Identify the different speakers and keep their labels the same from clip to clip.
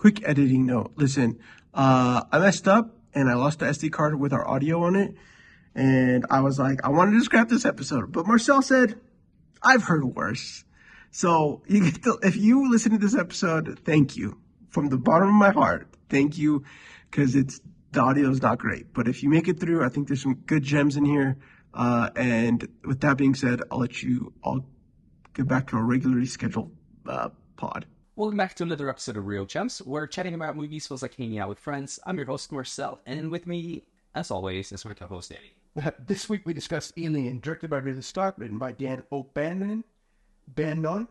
Speaker 1: quick editing note. Listen, I messed up and I lost the SD card with our audio on it. And I was like, I wanted to scrap this episode. But Marcel said, I've heard worse. So you get to, if you listen to this episode, thank you. From the bottom of my heart, thank you. Because the audio is not great. But if you make it through, I think there's some good gems in here. And with that being said, I'll get back to our regularly scheduled pod.
Speaker 2: Welcome back to another episode of Real Gems, where chatting about movies feels like hanging out with friends. I'm your host, Marcel, and with me, as always, is my co-host, Eddie.
Speaker 3: This week we discussed Alien, directed by Ridley Scott, written by Dan O'Bannon, and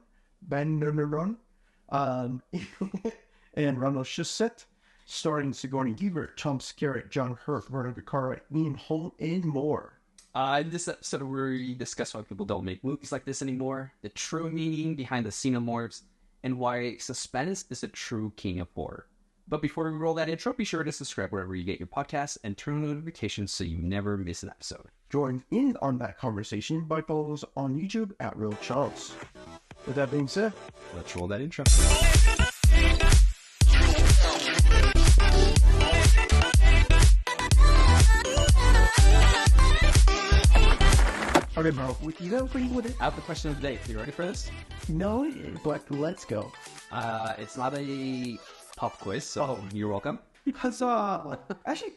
Speaker 3: Ronald Shusett, starring Sigourney Weaver, Tom Skerritt, John Hurt, Vernon Vicari, Ian Holm, and more.
Speaker 2: In this episode, we discuss why people don't make movies like this anymore, the true meaning behind the xenomorphs, and why Suspense is a true king of horror. But before we roll that intro, be sure to subscribe wherever you get your podcasts and turn on notifications so you never miss an episode.
Speaker 3: Join in on that conversation by following us on YouTube at Real Charles. With that being said,
Speaker 2: Let's roll that intro.
Speaker 3: okay, bro, you know what with it?
Speaker 2: I have the question of the day. You ready for this?
Speaker 3: No, but let's go.
Speaker 2: It's not a pop quiz, so you're welcome.
Speaker 3: Because, actually,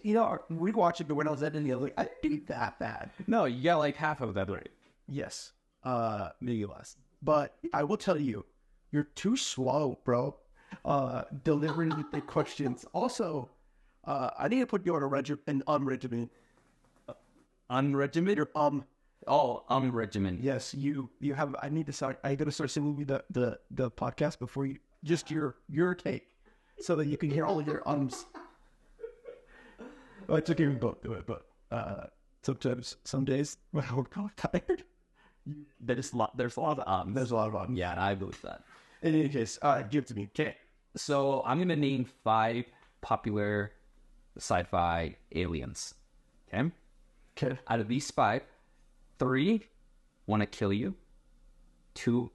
Speaker 3: we watched it, but when I was editing it, I was like, I didn't do that bad.
Speaker 2: No, you got like half of that right.
Speaker 3: Yes.
Speaker 2: Maybe less.
Speaker 3: But I will tell you, you're too slow, bro. Delivering the questions. Also, I need to put you on an unregimen.
Speaker 2: Unregimented? Unregimented.
Speaker 3: Yes, you have. I gotta start sending you the podcast before you just your take, so that you can hear all of your ums. Well, it's okay, we both do it, but sometimes, some days when I'm tired,
Speaker 2: There's a lot of ums.
Speaker 3: there's a lot of ums.
Speaker 2: Yeah, I believe that.
Speaker 3: In any case, give it to me. Okay.
Speaker 2: So I'm going to name 5 popular sci-fi aliens. Okay?
Speaker 3: Okay.
Speaker 2: Out of these 5, 3 want to kill you. 2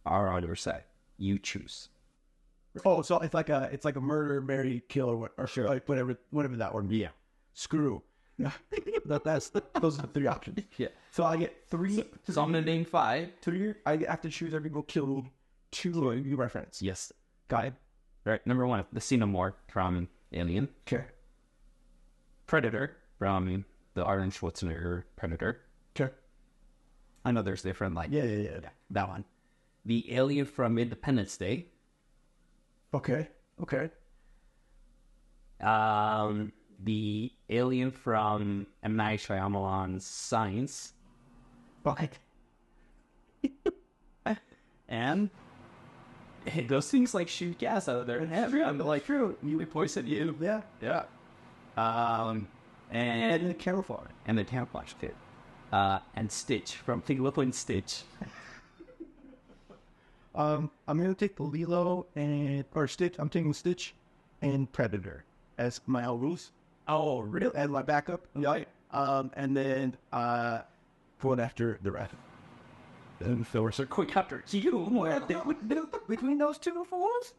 Speaker 2: are on your side. You choose.
Speaker 3: Oh, so it's like a murder, marry, kill, or what? Or sure, like whatever that one.
Speaker 2: Yeah.
Speaker 3: Screw. Yeah. Those are the 3 options.
Speaker 2: Yeah.
Speaker 3: So I get 3.
Speaker 2: So I'm going to name 5.
Speaker 3: 3. I have to choose every go kill 2 of you, my friends.
Speaker 2: Yes.
Speaker 3: Got it.
Speaker 2: All right. Number 1, the xenomorph from Alien.
Speaker 3: Okay.
Speaker 2: Predator from the Arnold Schwarzenegger Predator.
Speaker 3: Okay.
Speaker 2: I know there's different,
Speaker 3: Yeah.
Speaker 2: that one. The alien from Independence Day.
Speaker 3: Okay.
Speaker 2: The alien from M. Night Shyamalan's Science.
Speaker 3: Okay.
Speaker 2: And those things like shoot gas out of their head. I'm like, true, you poison you.
Speaker 3: Yeah.
Speaker 2: And
Speaker 3: the camouflage.
Speaker 2: And the camouflage kit. And Stitch from Lilo and Stitch.
Speaker 3: I'm gonna take the Lilo or Stitch. I'm taking Stitch and Predator as my rules.
Speaker 2: Oh, really?
Speaker 3: And my backup. Yeah. And then going after the rat.
Speaker 2: And so we're so quick after you.
Speaker 3: Between those 2 fools,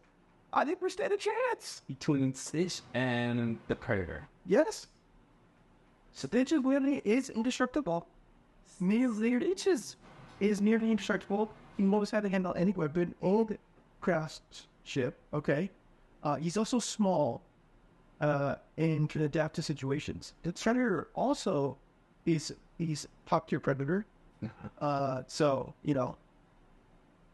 Speaker 3: I think we stand a chance.
Speaker 2: Between Stitch and the Predator.
Speaker 3: Yes. Stitch is indestructible. Stitch is nearly indestructible. He knows how to handle any weapon and craft ship. Okay. He's also small and can adapt to situations. The Predator also is top tier predator. So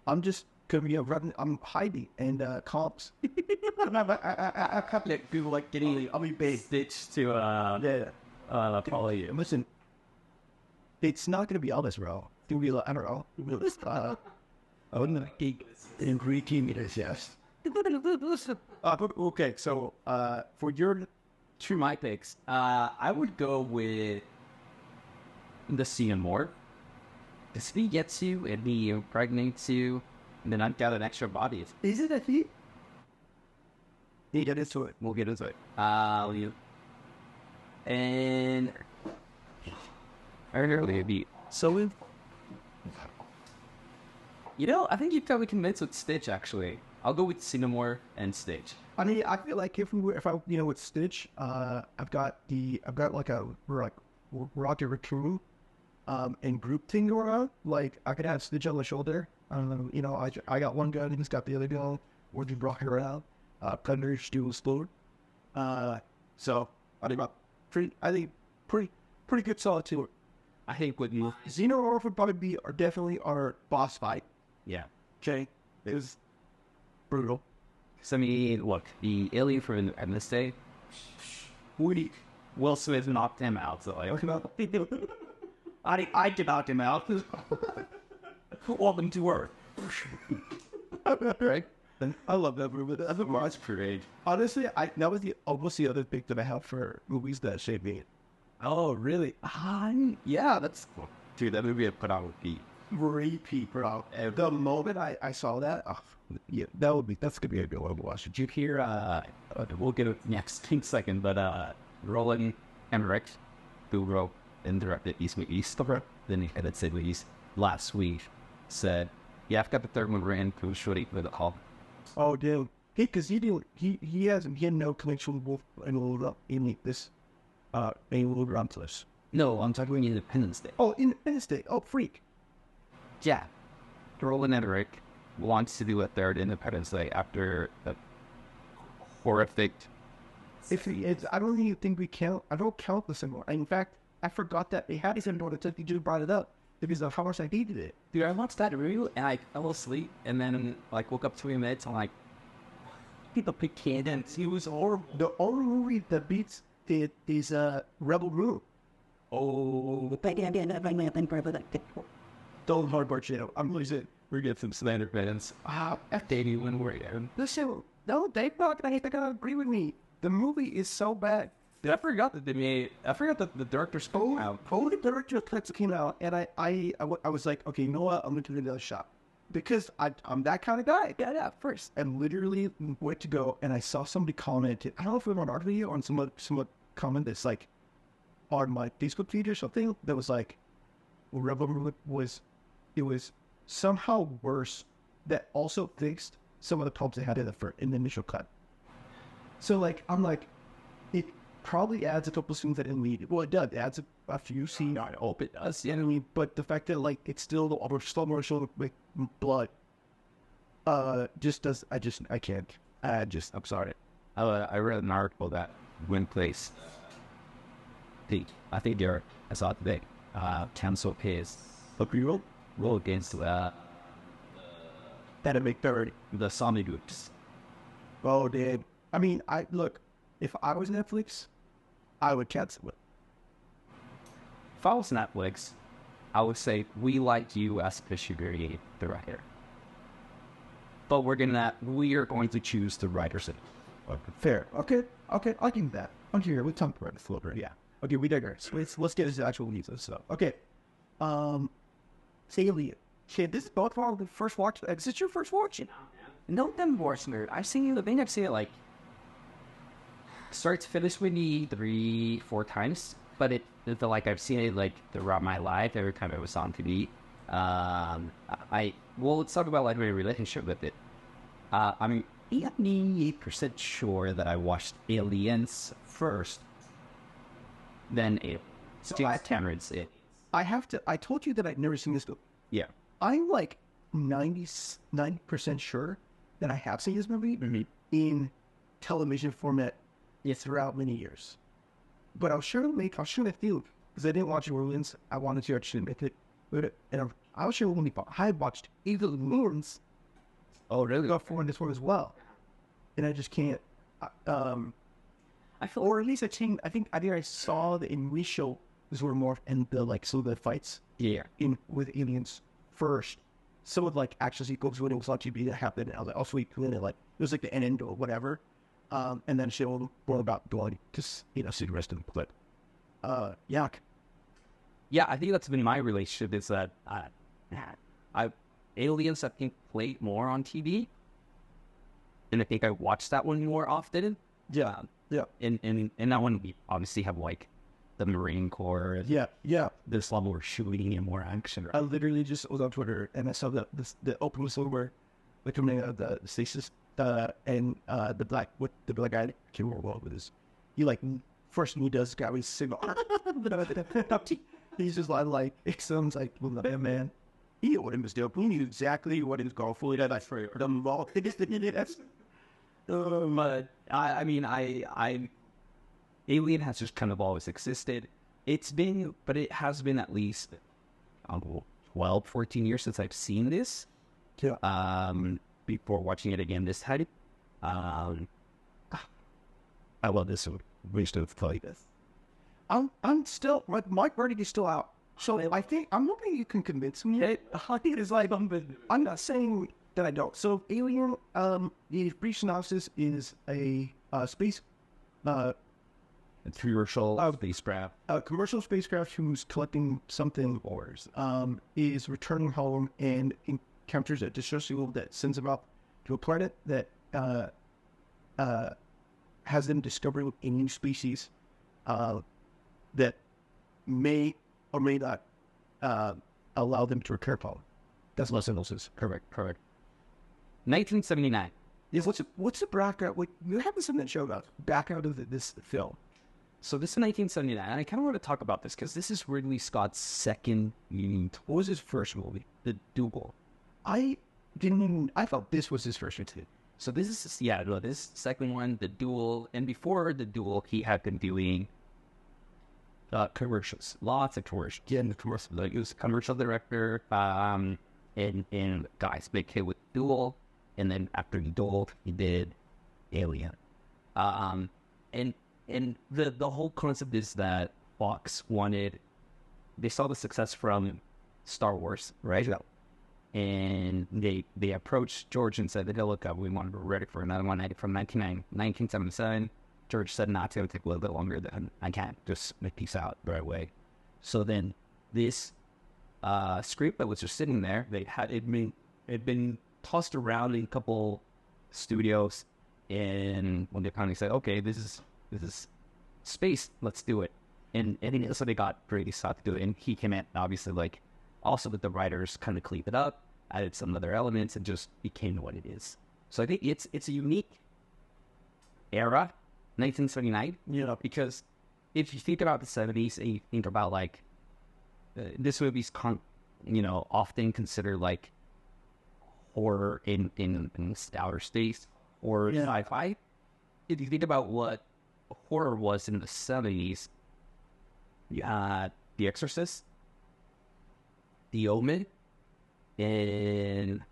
Speaker 3: I'm just gonna be running. I'm hiding and comps. I can't let people like getting. I'll be bait.
Speaker 2: Stitch to follow you.
Speaker 3: Listen, it's not gonna be all this, bro. It's gonna be like, I don't know. I wouldn't in 3 meters, yes. Okay, so for your
Speaker 2: To my picks, I would go with the xenomorph. If he gets you and he impregnates you, and then I've got an extra body.
Speaker 3: Is it a feat? You get into it.
Speaker 2: We'll get into it. And earlier beat. So I think you'd probably convince with Stitch actually. I'll go with Cinnamore and Stitch.
Speaker 3: I mean, I feel like if I with Stitch, I've got like a Rocket Raccoon, and group thing going on. Like I could have Stitch on the shoulder. I got one gun and he's got the other gun. We're just rocking around. Predator still explode. So I think pretty good solid tour.
Speaker 2: I think with you,
Speaker 3: Xenomorph would probably be definitely our boss fight.
Speaker 2: yeah.
Speaker 3: Okay, it was brutal.
Speaker 2: So I mean, look, the alien from Independence Day, Will Smith knocked him out. So like, I knocked him out. Welcome to Earth.
Speaker 3: Right? I love that movie. That's a Mars parade. Honestly, that was almost the other pick that I have for movies that shaped me.
Speaker 2: Oh, really? Yeah, that's cool. Dude, that movie I put out with Pete.
Speaker 3: Repeat, bro. The moment I saw that, yeah, that's gonna be a good one to watch.
Speaker 2: Did you hear? We'll get it next in a second, but Roland Emmerich, who wrote and directed East Meets East, then he edited Sid East last week, said, "Yeah, I've got the third one written. Who's shooting for the call?"
Speaker 3: Oh, dude, because he had no connection with Wolf and in this Romulus.
Speaker 2: No, I'm talking Independence Day.
Speaker 3: Oh, Independence Day. Oh, freak.
Speaker 2: Yeah, Roland Emmerich wants to do a third Independence Day after the horrific.
Speaker 3: I don't even think we count. I don't count this anymore. In fact, I forgot that they had this anymore until you just brought it up because of how much I hated it.
Speaker 2: Dude, I watched that review and I fell asleep and then woke up 20 minutes and people pick cadence. It was horrible.
Speaker 3: The only movie that beats it is Rebel Moon.
Speaker 2: Oh,
Speaker 3: Don't hardboard shit. I'm losing.
Speaker 2: we're getting some slander fans. F Davey when we're in.
Speaker 3: Listen, no, Dave not gonna agree with me. The movie is so bad.
Speaker 2: Dude, I forgot that the director's came out.
Speaker 3: The director's cuts came out, and I was like, okay, you know what? I'm gonna do another shot because I'm that kind of guy. Yeah, first. And literally went to go, and I saw somebody commented. I don't know if it was on our video or on someone comment that's like on my Facebook feed or something that was like, Rebel was somehow worse. That also fixed some of the problems they had in the initial cut. So like I'm like, it probably adds a couple scenes that didn't need. Well, it does. It adds a few scenes. I hope it does. You know what I mean? But the fact that like it's still the slow motion with blood, just does. I can't. I'm sorry.
Speaker 2: I read an article that went place. I think Derek, I saw it today. Cancel his role against
Speaker 3: That'd make 30.
Speaker 2: the zombie groups.
Speaker 3: Oh, dude. I mean, if I was Netflix, I would cancel it.
Speaker 2: If I was Netflix, I would say we like you as Fisher the writer, but we are going to choose the writers.
Speaker 3: Fair. Okay. I'll give you that. I'm here. We're talking about the floater. Yeah. Okay, we digress. Let's get into actual news and stuff. Okay. Alien. Okay, this is both our first watch. Is this your first watch?
Speaker 2: No, them worse nerd. I've seen the thing. I've seen it start to finish with me 3-4 times, but I've seen it throughout my life every time it was on TV. Let's talk about my relationship with it. I'm 88% sure that I watched Aliens first, then it. So I Cameron's it.
Speaker 3: I told you that I'd never seen this movie.
Speaker 2: Yeah.
Speaker 3: I'm like 99% sure that I have seen this movie in television format throughout many years. But I'll share the feel because I didn't watch Aliens. I wanted to actually make it. And I'll share when I watched Aliens. Oh, really? Got for this one as well. And I just can't. I feel, or at least I think I saw the initial Zoomorph and some of the fights.
Speaker 2: Yeah.
Speaker 3: With Aliens first. Some of action sequences when it was on TV that happened. And I was like, oh sweet, and it was the end or whatever. And then she will more about going to see the rest of the clip. Yuck.
Speaker 2: Yeah, I think that's been my relationship. Is that Aliens I think played more on TV, and I think I watched that one more often.
Speaker 3: Yeah.
Speaker 2: And that one we obviously have the Marine Corps.
Speaker 3: Yeah.
Speaker 2: This level of shooting and more action.
Speaker 3: I literally just was on Twitter and I saw the open whistle where like coming out of the stasis, and the black guy, I can't remember what it is. He like first thing he does, grab his signal. He's just like it sounds like man. He knew what he was doing. He knew exactly what he was going for. That's for the law.
Speaker 2: I mean, I Alien has just kind of always existed. But it has been at least 12, 14 years since I've seen this.
Speaker 3: Yeah.
Speaker 2: Before watching it again this time. I love this one. We still play this.
Speaker 3: I'm still, my verdict is still out. So I think, I'm hoping you can convince me. It's like, I'm not saying that I don't. So Alien, the brief synopsis is a space,
Speaker 2: Commercial spacecraft.
Speaker 3: a commercial spacecraft who's collecting something is returning home and encounters a distress signal that sends them up to a planet that has them discovering a new species that may or may not allow them to return home. That's what synopsis.
Speaker 2: Correct. 1979.
Speaker 3: What's the background? What you haven't seen that show about background of this film?
Speaker 2: So this is 1979. And I kind of want to talk about this because this is Ridley Scott's second movie.
Speaker 3: What was his first movie?
Speaker 2: The Duel.
Speaker 3: I thought this was his first movie.
Speaker 2: So this is, this second one, The Duel. And before The Duel, he had been doing commercials. Lots of commercials.
Speaker 3: Yeah, the commercial.
Speaker 2: Like, he was a commercial director. And guys, big hit with Duel. And then after The Duel, he did Alien. And the whole concept is that Fox they saw the success from Star Wars, right?
Speaker 3: Yeah.
Speaker 2: And they approached George and said, hey, look, we want to be ready for another one from 1977. George said, nah, it's going to take a little bit longer than I can't just make peace out right away. So then this script that was just sitting there, it'd been tossed around in a couple studios, and when they finally said, okay, this is space, let's do it. And so they got Ridley Scott to do it, and he came in, obviously, like, also with the writers kind of cleaned it up, added some other elements, and just became what it is. So I think it's a unique era, 1979, because if you think about the 70s and you think about, like, this movie's often considered like horror in outer space or sci-fi. If you think about what horror was in the 70s, you had The Exorcist, The Omen, and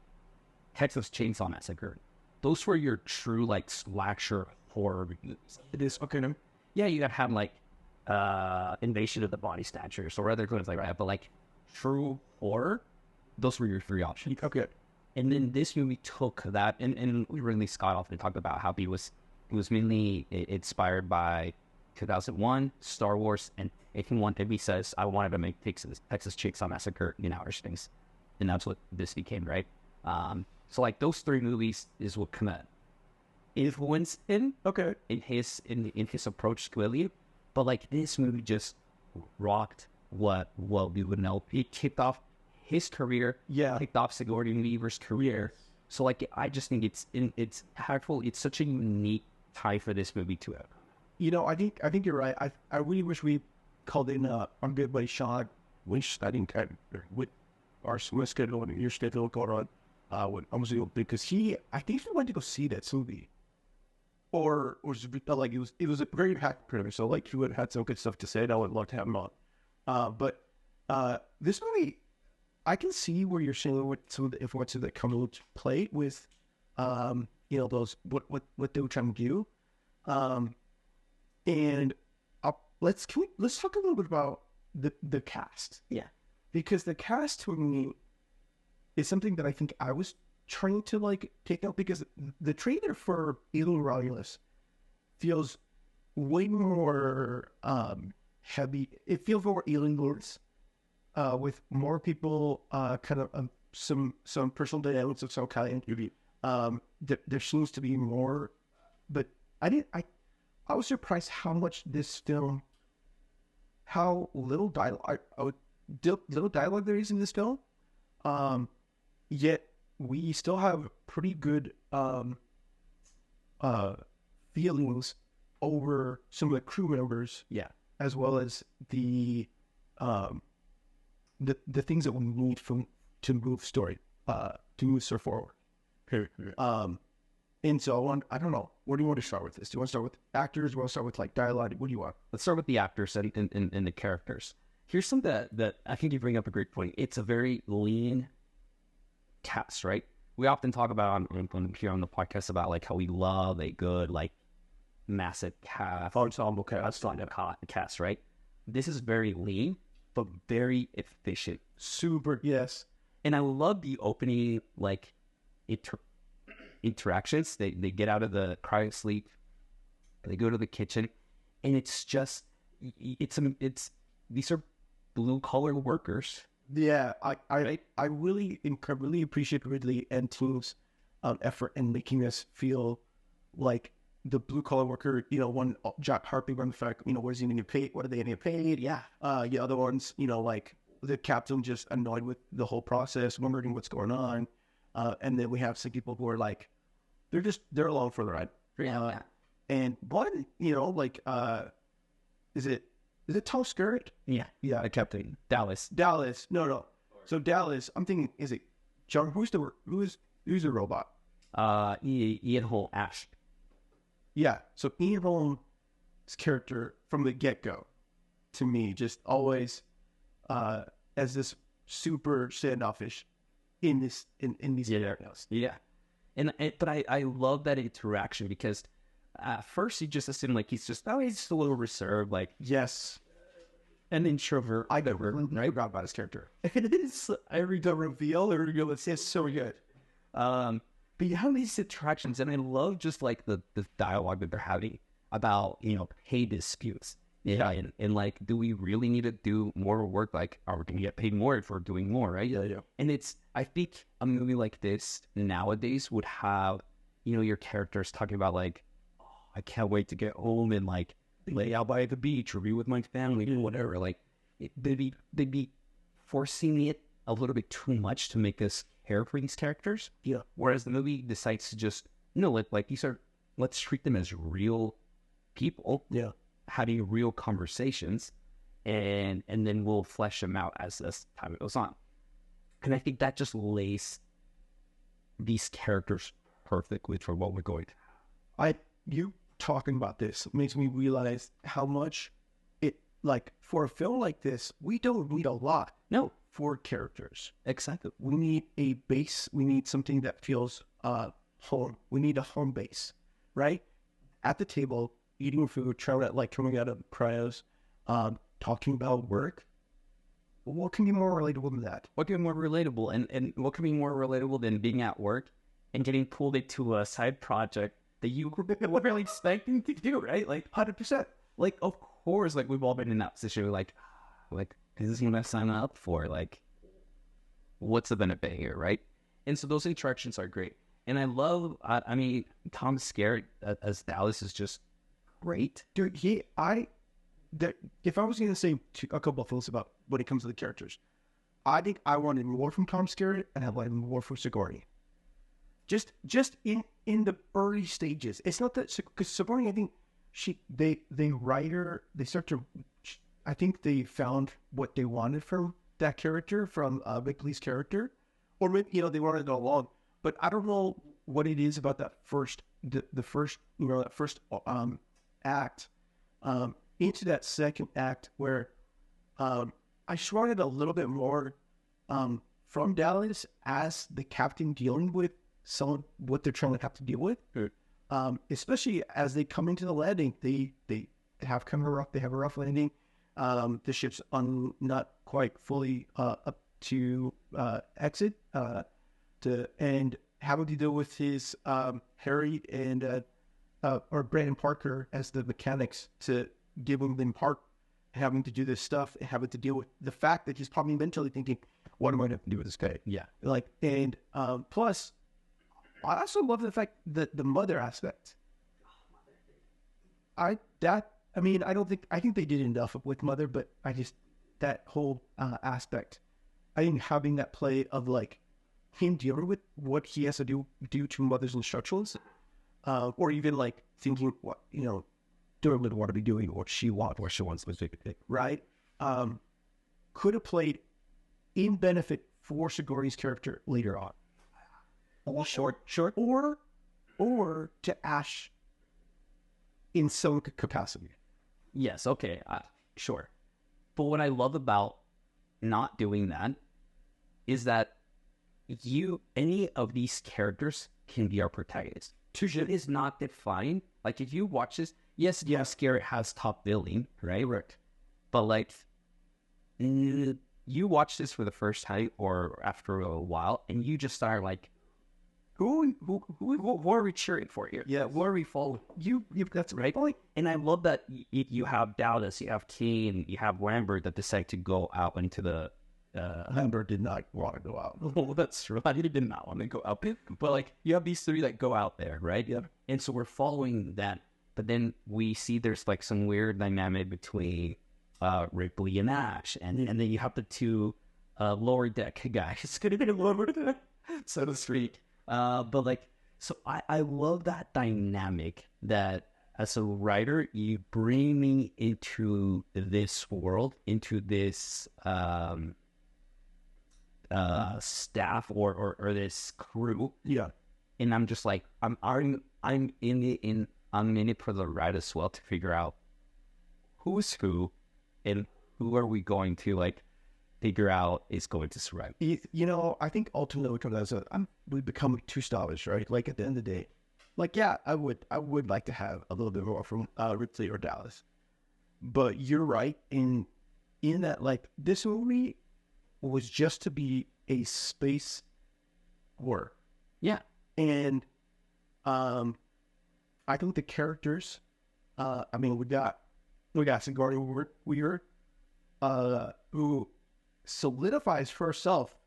Speaker 2: Texas Chainsaw Massacre. Those were your true, like, slasher horror movies.
Speaker 3: It is okay. No?
Speaker 2: Yeah, you have like Invasion of the Body Snatchers or other things like that, but like true horror, those were your three options.
Speaker 3: Okay.
Speaker 2: And then this movie took that, and Ridley Scott often talked about how he was mainly inspired by 2001, Star Wars, and if he says, I wanted to make Texas Chainsaw Massacre in outer space. And that's what this became, right? So like those three movies is what kind of influenced him.
Speaker 3: Okay.
Speaker 2: In his approach to Alien. But like this movie just rocked what we would know. It kicked off his career.
Speaker 3: Yeah.
Speaker 2: Kicked off Sigourney Weaver's career. So like I just think it's impactful. It's such a unique time for this movie to have.
Speaker 3: I think you're right. I really wish we called in our good buddy Sean, which I think with our schedule and your schedule going on, because I think he went to go see that movie, or was like it was a very packed premiere. So like he would have had some good stuff to say, and I would love to have him on. But this movie, I can see where you're saying what some of the influences that come into play with, those what they were trying to do. And let's talk a little bit about the cast.
Speaker 2: Yeah.
Speaker 3: Because the cast to me is something that I think I was trying to like take out, because the trailer for Alien Romulus feels way more heavy. It feels more Alien Lords, with more people, kind of some personal dynamics of some kind. There seems to be more, but I was surprised how much this film, how little dialogue there is in this film. Yet we still have pretty good feelings over some of the crew members, as well as the things that we need to move story forward. And so I don't know. Where do you want to start with this? Do you want to start with actors? Do you want to start with like dialogue? What do you want?
Speaker 2: Let's start with the actors and the characters. Here's something that I think you bring up a great point. It's a very lean cast, right? We often talk about here on the podcast about like how we love a good like massive cast, ensemble cast, right? This is very lean, but very efficient.
Speaker 3: Super, yes.
Speaker 2: And I love the opening like interactions. They get out of the cryo sleep, they go to the kitchen, and it's just it's these are blue collar workers.
Speaker 3: Yeah, I really appreciate Ridley and team's effort in making us feel like the blue collar worker. You know, one Jack harping on the fact, you know, what is he going to get paid? What are they going to get paid? Yeah. The other ones, you know, like the captain just annoyed with the whole process, wondering what's going on. And then we have some people who are like, they're along for the ride.
Speaker 2: Yeah.
Speaker 3: And one, you know, like, is it Tom Skerritt?
Speaker 2: Yeah. The captain. Dallas.
Speaker 3: No. So Dallas, I'm thinking, is it John? Who's the robot?
Speaker 2: Ian Holm Ash.
Speaker 3: Yeah. So Ian Holm's character from the get-go, to me, just always as this super standoffish in these scenarios.
Speaker 2: Yeah. But I love that interaction because at first you just assume like he's just a little reserved, like
Speaker 3: yes,
Speaker 2: an introvert.
Speaker 3: I forgot about his character. It is every reveal or it's so good.
Speaker 2: But you have these interactions, and I love just like the dialogue that they're having about, you know, pay disputes. Yeah, and like, do we really need to do more work? Like, are we going to get paid more if we're doing more, right?
Speaker 3: Yeah.
Speaker 2: And I think a movie like this nowadays would have, you know, your characters talking about like, oh, I can't wait to get home and like lay out by the beach or be with my family or whatever. Like, they'd be forcing it a little bit too much to make us care for these characters.
Speaker 3: Yeah.
Speaker 2: Whereas the movie decides to just, you know, like let's treat them as real people.
Speaker 3: Yeah.
Speaker 2: Having real conversations, and then we'll flesh them out as time goes on. And I think that just lays these characters perfectly for what we're going to.
Speaker 3: You talking about this makes me realize how much it, like, for a film like this, we don't need a lot.
Speaker 2: No.
Speaker 3: For characters.
Speaker 2: Exactly.
Speaker 3: We need a base. We need something that feels home. We need a home base, right? At the table, eating food, coming out of cryos, talking about work. What can be more relatable than that?
Speaker 2: What can be more relatable? And what can be more relatable than being at work and getting pulled into a side project that you were really expecting to do, right? Like
Speaker 3: 100%.
Speaker 2: Like, of course, like we've all been in that position. Like, this is what I sign up for. Like, what's the benefit here, right? And so those interactions are great. And I love, I mean, Tom Skerritt as Dallas is just great.
Speaker 3: Dude, if I was going to say a couple of things about when it comes to the characters, I think I wanted more from Tom Skerritt and I wanted more from Sigourney. Just in the early stages. It's not that, because Sigourney, I think they write her, I think they found what they wanted from that character, from Ripley's character, or maybe, you know, they wanted it all along. But I don't know what it is about that first act into that second act where I just wanted a little bit more from Dallas as the captain dealing with what they're trying to have to deal with. Especially as they come into the landing, they have a rough landing. The ship's not quite fully up to exit and having to deal with his Harry and or Brandon Parker as the mechanics to give him the part, having to do this stuff, having to deal with the fact that he's probably mentally thinking, what am I going to do with this guy?
Speaker 2: Yeah.
Speaker 3: Like, and plus, I also love the fact that the mother aspect. I think they did enough with mother, but that whole aspect, I think having that play of like him dealing with what he has to do to mother's instructions, or even like thinking what Durham would want to be doing, what she wants specifically, right? Could have played in benefit for Sigourney's character later on. Short, or to Ash in some capacity.
Speaker 2: Yes, okay, sure. But what I love about not doing that is that any of these characters can be our protagonist. It is not defined. Like, if you watch this, yes, Garrett has top billing, right?
Speaker 3: Correct.
Speaker 2: But, like, you watch this for the first time or after a while, and you just start, like, who are we cheering for here?
Speaker 3: Yeah.
Speaker 2: What are we following?
Speaker 3: That's
Speaker 2: right. And I love that you have Dallas, you have Kane, you have Lambert that decide to go out into the.
Speaker 3: Lambert did not want to go out.
Speaker 2: Well, that's true. He did not want to go out. But like, you have these three that go out there, right?
Speaker 3: Yeah.
Speaker 2: And so we're following that. But then we see there's like some weird dynamic between Ripley and Ash, and then you have the two lower deck guys, so to speak. But like, so I love that dynamic that as a writer, you bring me into this world, into this staff or this crew.
Speaker 3: Yeah.
Speaker 2: And I'm just like, I'm in it for the ride as well, to figure out who's who and who are we going to like figure out is going to survive.
Speaker 3: I think ultimately it comes down to we become too stylish, right? Like, at the end of the day, like, yeah, I would like to have a little bit more from Ripley or Dallas, but you're right in that, like, this movie was just to be a space horror.
Speaker 2: Yeah.
Speaker 3: And I think the characters, we got Sigourney Weaver, who solidifies for herself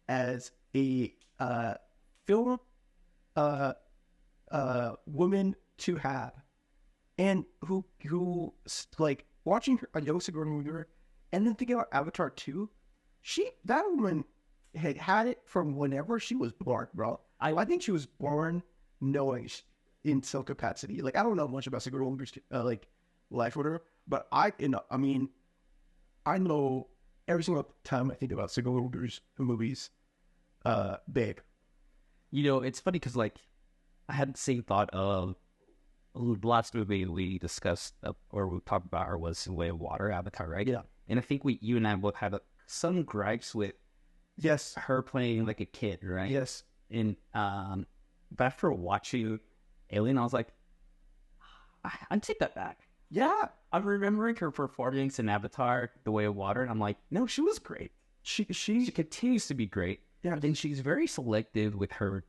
Speaker 3: as a film woman to have, and who like watching her, a young Sigourney Weaver, and then thinking about Avatar 2, that woman had it from whenever she was born, bro. I think she was born knowing in some capacity. Like, I don't know much about Sigourney Weaver's life or whatever, but I know every single time I think about Sigourney Weaver's movies, babe.
Speaker 2: It's funny because, like, I had the same thought of the last movie we discussed or we talked about was Way of Water, Avatar, right?
Speaker 3: Yeah.
Speaker 2: And I think you and I both had some gripes with her playing like a kid, right?
Speaker 3: Yes.
Speaker 2: And but after watching Alien, I was like, I'd take that back.
Speaker 3: Yeah.
Speaker 2: I'm remembering her performance in Avatar, The Way of Water, and I'm like, no, she was great. She continues to be great.
Speaker 3: Yeah.
Speaker 2: And she's very selective with her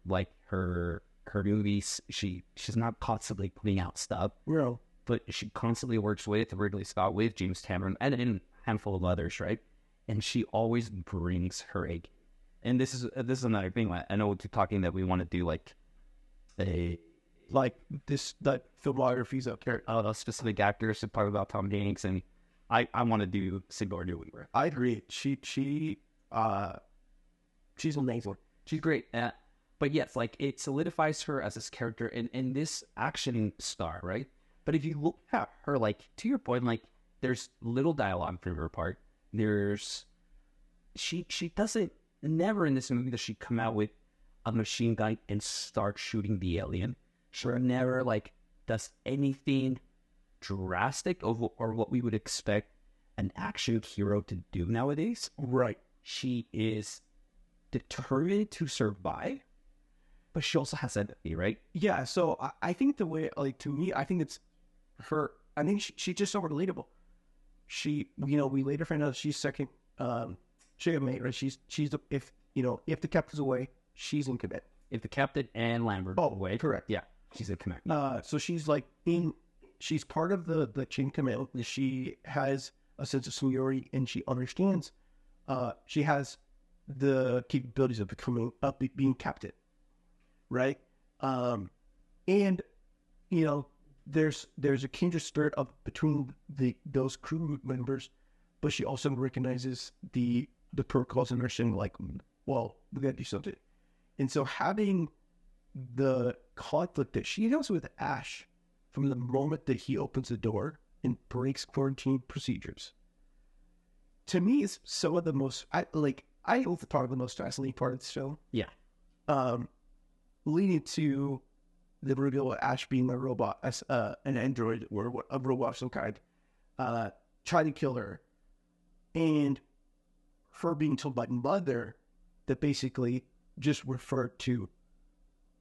Speaker 2: movies. She's not constantly putting out stuff.
Speaker 3: Real.
Speaker 2: But she constantly works with Ridley Scott, with James Cameron, and a handful of others, right? And she always brings her A. And this is another thing. I know we're talking that we want to do like that
Speaker 3: filmographies of character,
Speaker 2: specific actors to talk about Tom Hanks, and I want to do Sigourney Weaver.
Speaker 3: I agree. She's amazing.
Speaker 2: She's great. But yes, like, it solidifies her as this character and this action star, right? But if you look at her, like, to your point, like, there's little dialogue from her part. She doesn't, never in this movie does she come out with a machine gun and start shooting the alien. She never, like, does anything drastic or what we would expect an action hero to do nowadays.
Speaker 3: Right.
Speaker 2: She is determined to survive, but she also has empathy, right?
Speaker 3: Yeah, so I think the way, like, to me, I think it's her, I think she's just so relatable. We later find out she's second, shipmate, right? She's if the captain's away, she's in command.
Speaker 2: If the captain and Lambert away,
Speaker 3: correct.
Speaker 2: Yeah, she's in command.
Speaker 3: So she's like she's part of the chain command. She has a sense of seniority, and she understands. She has the capabilities of being captain, right? And there's a kindred spirit between those crew members, but she also recognizes the protocols and understanding, like, well, we gotta do something. And so having the conflict that she has with Ash from the moment that he opens the door and breaks quarantine procedures, to me is some of the most, I think the part of the most fascinating part of the show.
Speaker 2: Yeah.
Speaker 3: Leading to the reveal of Ash being a robot, as an android or a robot of some kind, trying to kill her, and her being told by Mother that basically just referred to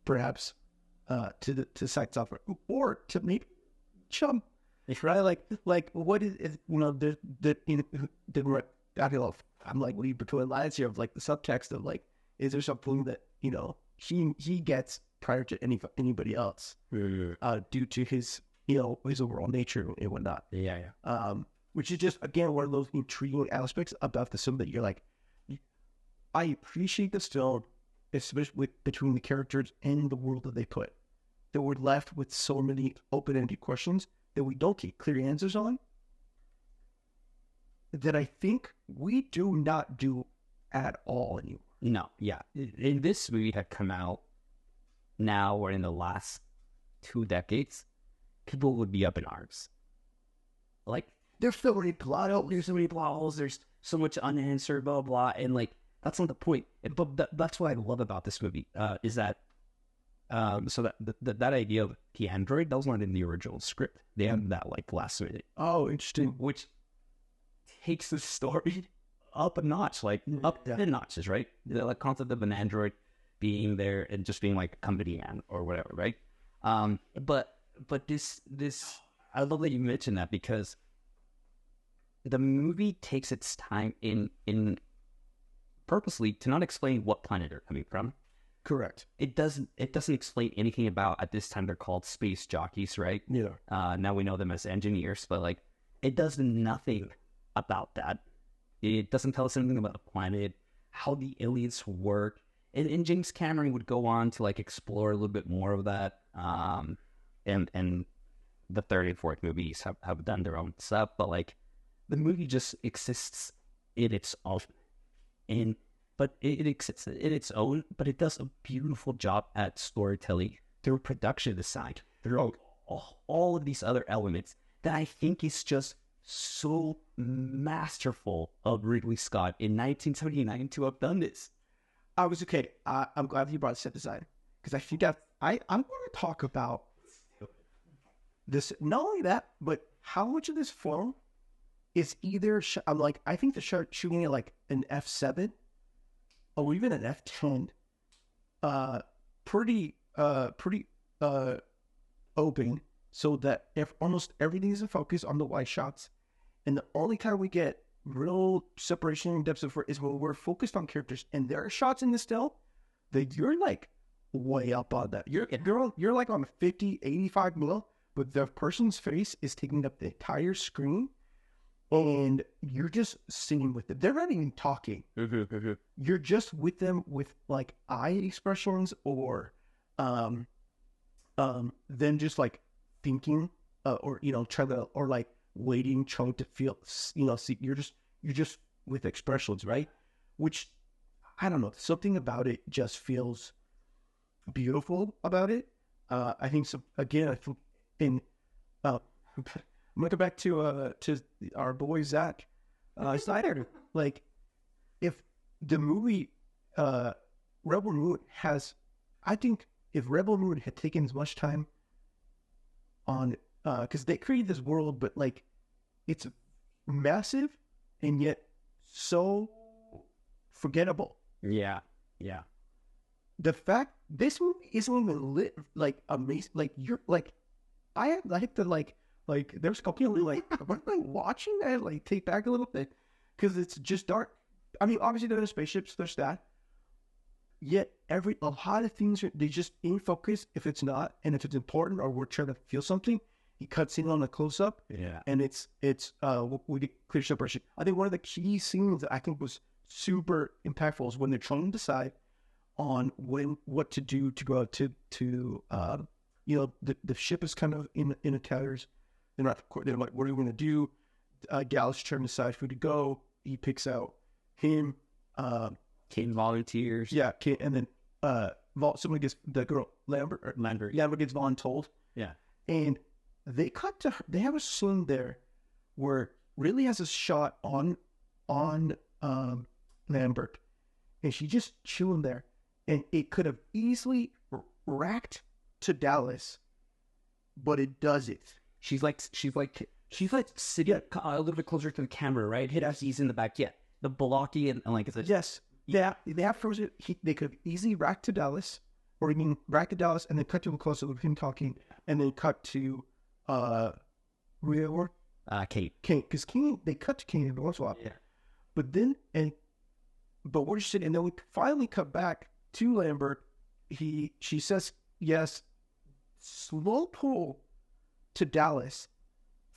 Speaker 3: perhaps to sex offer or to maybe chum, right? Like what is I don't know. I'm like reading between lines here of like the subtext of like, is there something that he gets prior to anybody else due to his his overall nature and whatnot.
Speaker 2: Yeah.
Speaker 3: Which is just, again, one of those intriguing aspects about the film that you're like, I appreciate this film, especially between the characters and the world that they put. That we're left with so many open-ended questions that we don't get clear answers on, that I think we do not do at all anymore.
Speaker 2: No, yeah. If this movie had come out now or in the last 2 decades, people would be up in arms. Like, there's so many plot holes, there's so many plot holes, there's so much unanswered, blah, blah, and like, that's not the point. But that's what I love about this movie, is that, so that idea of the android, that was not in the original script. They had that, like, last minute.
Speaker 3: Oh, interesting.
Speaker 2: Which takes the story up a notch, like, up 10 notches, right? The like, concept of an android being there and just being, like, a company man or whatever, right? But this, I love that you mentioned that, because the movie takes its time in purposely to not explain what planet they're coming from.
Speaker 3: Correct.
Speaker 2: It doesn't explain anything about, at this time they're called space jockeys, right?
Speaker 3: Yeah.
Speaker 2: Now we know them as engineers, but like, it does nothing about that. It doesn't tell us anything about the planet, how the aliens work, and James Cameron would go on to like explore a little bit more of that. And the third and fourth movies have done their own stuff, but like, the movie just exists in its own, but it exists in its own, but it does a beautiful job at storytelling through production design, through all of these other elements that I think is just so masterful of Ridley Scott in 1979 to have done this.
Speaker 3: I'm glad that you brought set design, because I think that I'm going to talk about this. Not only that, but how much of this film is either I think the shooting at like an F7 or even an F10, pretty open, so that if almost everything is in focus on the wide shots, and the only time we get real separation and depth of is when we're focused on characters, and there are shots in the still that you're like way up on that. You're like on 50, 85 mil, but the person's face is taking up the entire screen, and you're just sitting with them. They're not even talking. You're just with them with like eye expressions, or them just like thinking, or trying to, or like waiting, trying to feel, see, you're just with expressions, right? Which, I don't know, something about it just feels beautiful about it. I think so. Again, I think I'm gonna go back to our boy Zach Snyder. Like, if the movie Rebel Moon has, I think if Rebel Moon had taken as much time on, because they created this world, but like, it's massive and yet so forgettable.
Speaker 2: Yeah.
Speaker 3: The fact this movie isn't even lit, like, amazing, like, you're like, I have to like there's a couple of like, am I watching that? Like, take back a little bit, because it's just dark. I mean, obviously there's spaceships, there's that. Yet a lot of things they just in focus if it's not, and if it's important or we're trying to feel something, he cuts in on a close up.
Speaker 2: Yeah.
Speaker 3: And it's we get clear separation. I think one of the key scenes that I think was super impactful is when they're trying to decide on what to do to go out to the ship is kind of in a tatters. They're like, what are we going to do? Gal's trying to decide who to go. He picks out him.
Speaker 2: Kane volunteers.
Speaker 3: Yeah, and then Someone gets the girl Lambert gets voluntold,
Speaker 2: Yeah.
Speaker 3: and they cut to her. They have a scene there where Ridley has a shot on Lambert, and she just chilling there, and it could have easily racked to Dallas, but it doesn't.
Speaker 2: She's like sitting a little bit closer to the camera, right? He's in the back. Yeah. The blocky and like it's a,
Speaker 3: Yes. Yeah, they have frozen. They could have easily racked to Dallas, or even rack to Dallas, and then cut to a close up of him talking, and then cut to
Speaker 2: Kate.
Speaker 3: Because they cut to Kane every once in a while.
Speaker 2: Yeah.
Speaker 3: But we're just sitting, and then we finally cut back to Lambert. She says yes, slow pull to Dallas,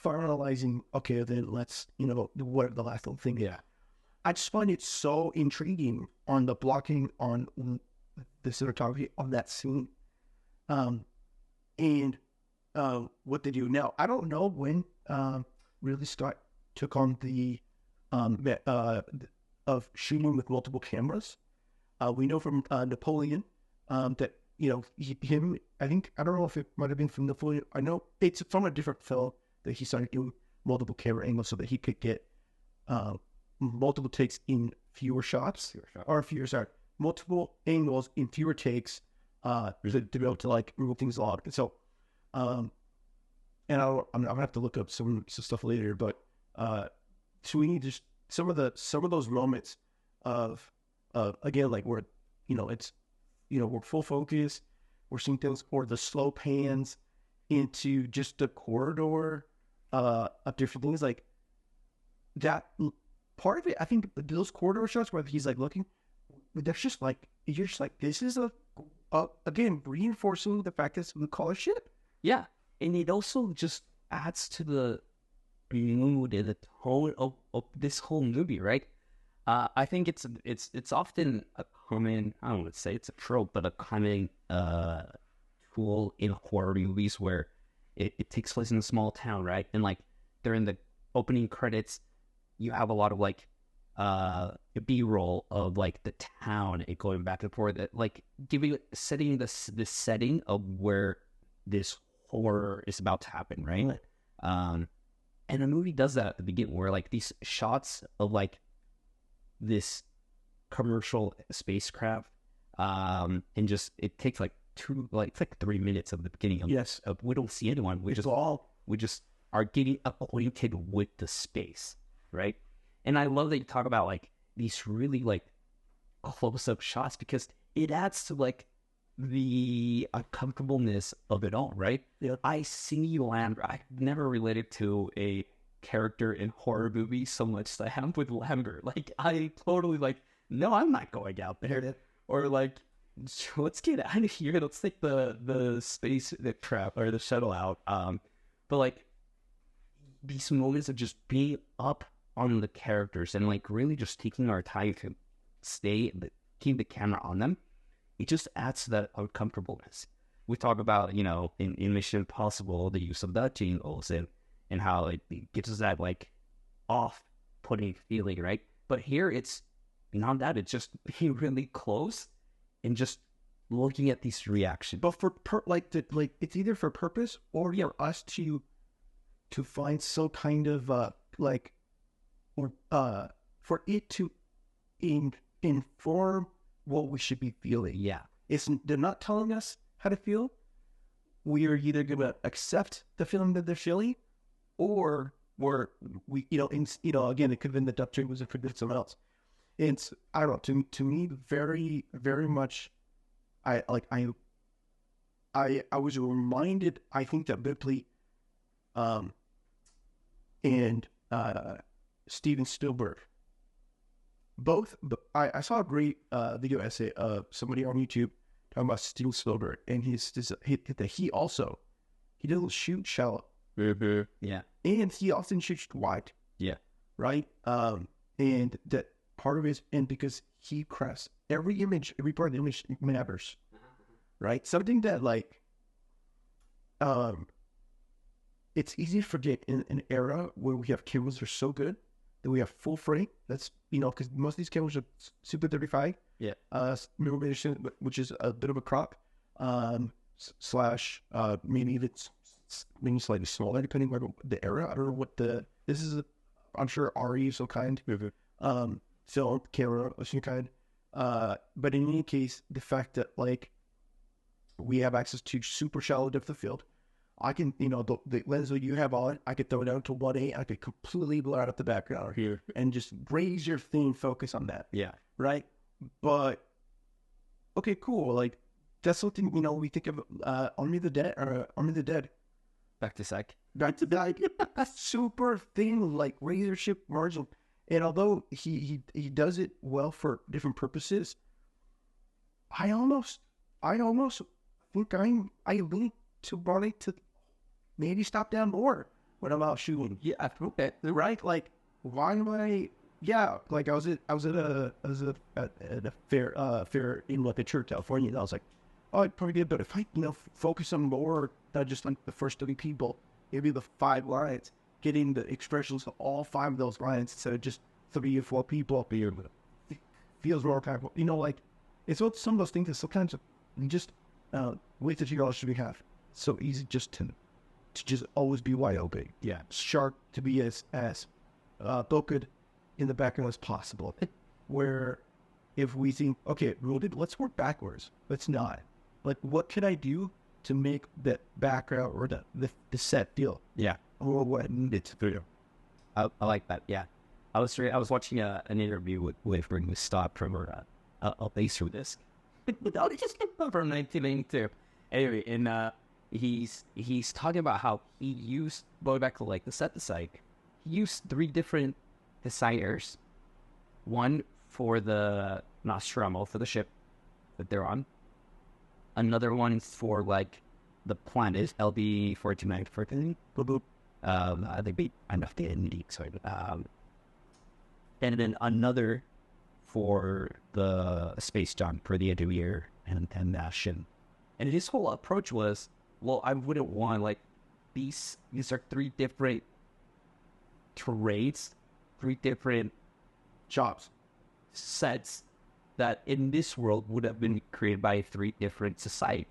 Speaker 3: finalizing. Okay, then let's what the last little thing.
Speaker 2: Yeah.
Speaker 3: I just find it so intriguing on the blocking, on the cinematography of that scene, and what they do now. I don't know when Ridley Scott took on the of shooting with multiple cameras. We know from Napoleon that him. I don't know if it might have been from Napoleon. I know it's from a different film that he started doing multiple camera angles so that he could get multiple takes in fewer shots, multiple angles in fewer takes to be able to like move things along. And so, and I'm gonna have to look up some stuff later, but so we need just some of those moments of again, like where it's we're full focus, we're seeing things, or the slow pans into just the corridor of different things like that. Part of it, I think, those corridor shots where he's like looking, that's just like you're just like, this is again reinforcing the fact that we call a ship.
Speaker 2: Yeah, and it also just adds to the mood and the tone of this whole movie, right? I think it's often a common, I don't want to say it's a trope, but a common tool in horror movies where it takes place in a small town, right? And like during the opening credits, you have a lot of like B-roll of like the town and going back and forth, that like setting the setting of where this horror is about to happen, right? And the movie does that at the beginning, where like these shots of like this commercial spacecraft, and just it takes like 3 minutes of the beginning of we don't see anyone, we just are getting acquainted with the space, right? And I love that you talk about like these really like close-up shots, because it adds to like the uncomfortableness of it all, right?
Speaker 3: Yeah.
Speaker 2: I see Lambert. I never related to a character in horror movies so much as I have with Lambert. Like I totally like, no, I'm not going out there. Or like, let's get out of here. Let's take the space trap or the shuttle out. But like these moments of just being up on the characters and like really just taking our time to keep the camera on them, it just adds to that uncomfortableness. We talk about, in Mission Impossible, the use of that jingles and how it gives us that like off-putting feeling, right? But here it's not that. It's just being really close and just looking at these reactions.
Speaker 3: But for it's either for purpose or for us to find some kind of for it to inform what we should be feeling.
Speaker 2: Yeah,
Speaker 3: they're not telling us how to feel. We are either going to accept the feeling that they're feeling, or again, it could have been the duck dream was for someone else. It's, I don't know, to me, very, very much, I was reminded, I think that Ripley, and Steven Spielberg, both, I saw a great video essay of somebody on YouTube talking about Steven Spielberg, and he doesn't shoot shallow.
Speaker 2: Yeah.
Speaker 3: And he often shoots wide.
Speaker 2: Yeah.
Speaker 3: Right? And that part of it is, and because he crafts every part of the image matters. Right? Something that it's easy to forget in an era where we have cameras that are so good that we have full frame. That's, because most of these cameras are Super 35.
Speaker 2: Yeah.
Speaker 3: Middle edition, which is a bit of a crop, slash maybe it's maybe slightly smaller depending on the era. I don't know what this is. I'm sure RE is so kind. Film camera of some kind. But in any case, the fact that like we have access to super shallow depth of field. I can, the lens that you have on, I could throw it down to 1.8. I could completely blur out the background here and just raise your theme focus on that.
Speaker 2: Yeah.
Speaker 3: Right? But, okay, cool. Like, that's something, we think of Army of the Dead, or Army of the Dead.
Speaker 2: Back to Psych.
Speaker 3: Back to that. Super thin, like, razor ship margin. And although he does it well for different purposes, I almost think I lean to wanting to maybe stop down more when I'm out shooting.
Speaker 2: Yeah, okay.
Speaker 3: Right? Like, why am I? Yeah, like I was at a fair in like a church, California, and I was like, oh, I'd probably get, but if I focus on more, not just like the first 30 people, maybe the 5 lines, getting the expressions of all 5 of those lines instead of just 3 or 4 people up here, feels more powerful. Like it's what some of those things that sometimes you just with the $2 should we have. So easy just to just always be wide open.
Speaker 2: Yeah.
Speaker 3: Sharp to be as focused in the background as possible. Where if we think, okay, let's work backwards. Let's not. Like, what can I do to make that background or the set feel?
Speaker 2: Yeah.
Speaker 3: Or what I needed to do.
Speaker 2: I like that. Yeah. I was watching an interview with Ridley Scott from a laser disc. Just from 1992. Anyway, and he's talking about how he used, going back to like the set design, he used 3 different designers. One for the Nostromo, for the ship that they're on. Another one for like the planet, LB 1494. They beat enough to indie, sorry. And then another for the space junk for the Aduir and Shin. And his whole approach was, well, I wouldn't want like these are 3 different trades, 3 different
Speaker 3: Jobs.
Speaker 2: sets that in this world would have been created by 3 different societies,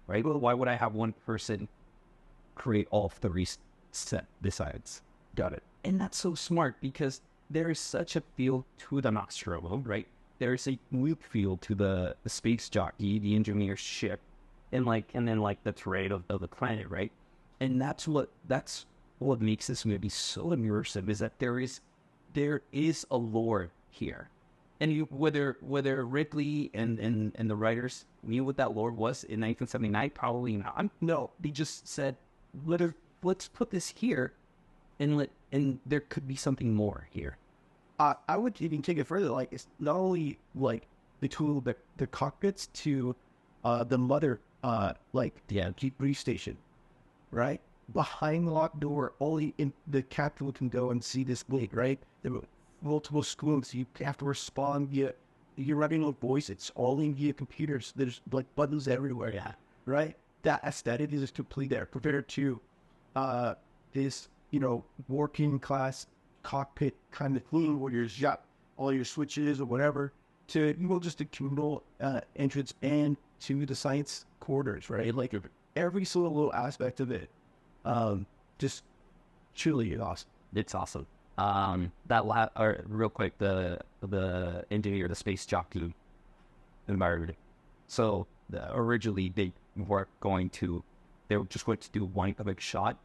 Speaker 2: right? Well, why would I have one person create all 3 set designs?
Speaker 3: Got it.
Speaker 2: And that's so smart because there is such a feel to the Nostromo, right? There is a weak feel to the space jockey, the engineer's ship, and then the terrain of the planet, right? And that's what makes this movie so immersive, is that there is a lore here. And whether Ripley and the writers knew what that lore was in 1979, probably not. No, they just said, let's put this here, and there could be something more here.
Speaker 3: I would even take it further. Like, it's not only like the tool, the cockpits to the mother, debrief station, right? Behind the locked door, only the captain can go and see this gate, right? There were multiple screens. You have to respond via, you're running a voice. It's all in via computers. There's like buttons everywhere.
Speaker 2: Yeah.
Speaker 3: Right? That aesthetic is completely there. Compared to this, working class cockpit kind of thing where you've got all your switches or whatever to just a communal entrance and to the science quarters, right? Like every single little aspect of it, just truly awesome.
Speaker 2: It's awesome. Real quick, the engineer, the space jockey environment. So originally they were just going to do one big shot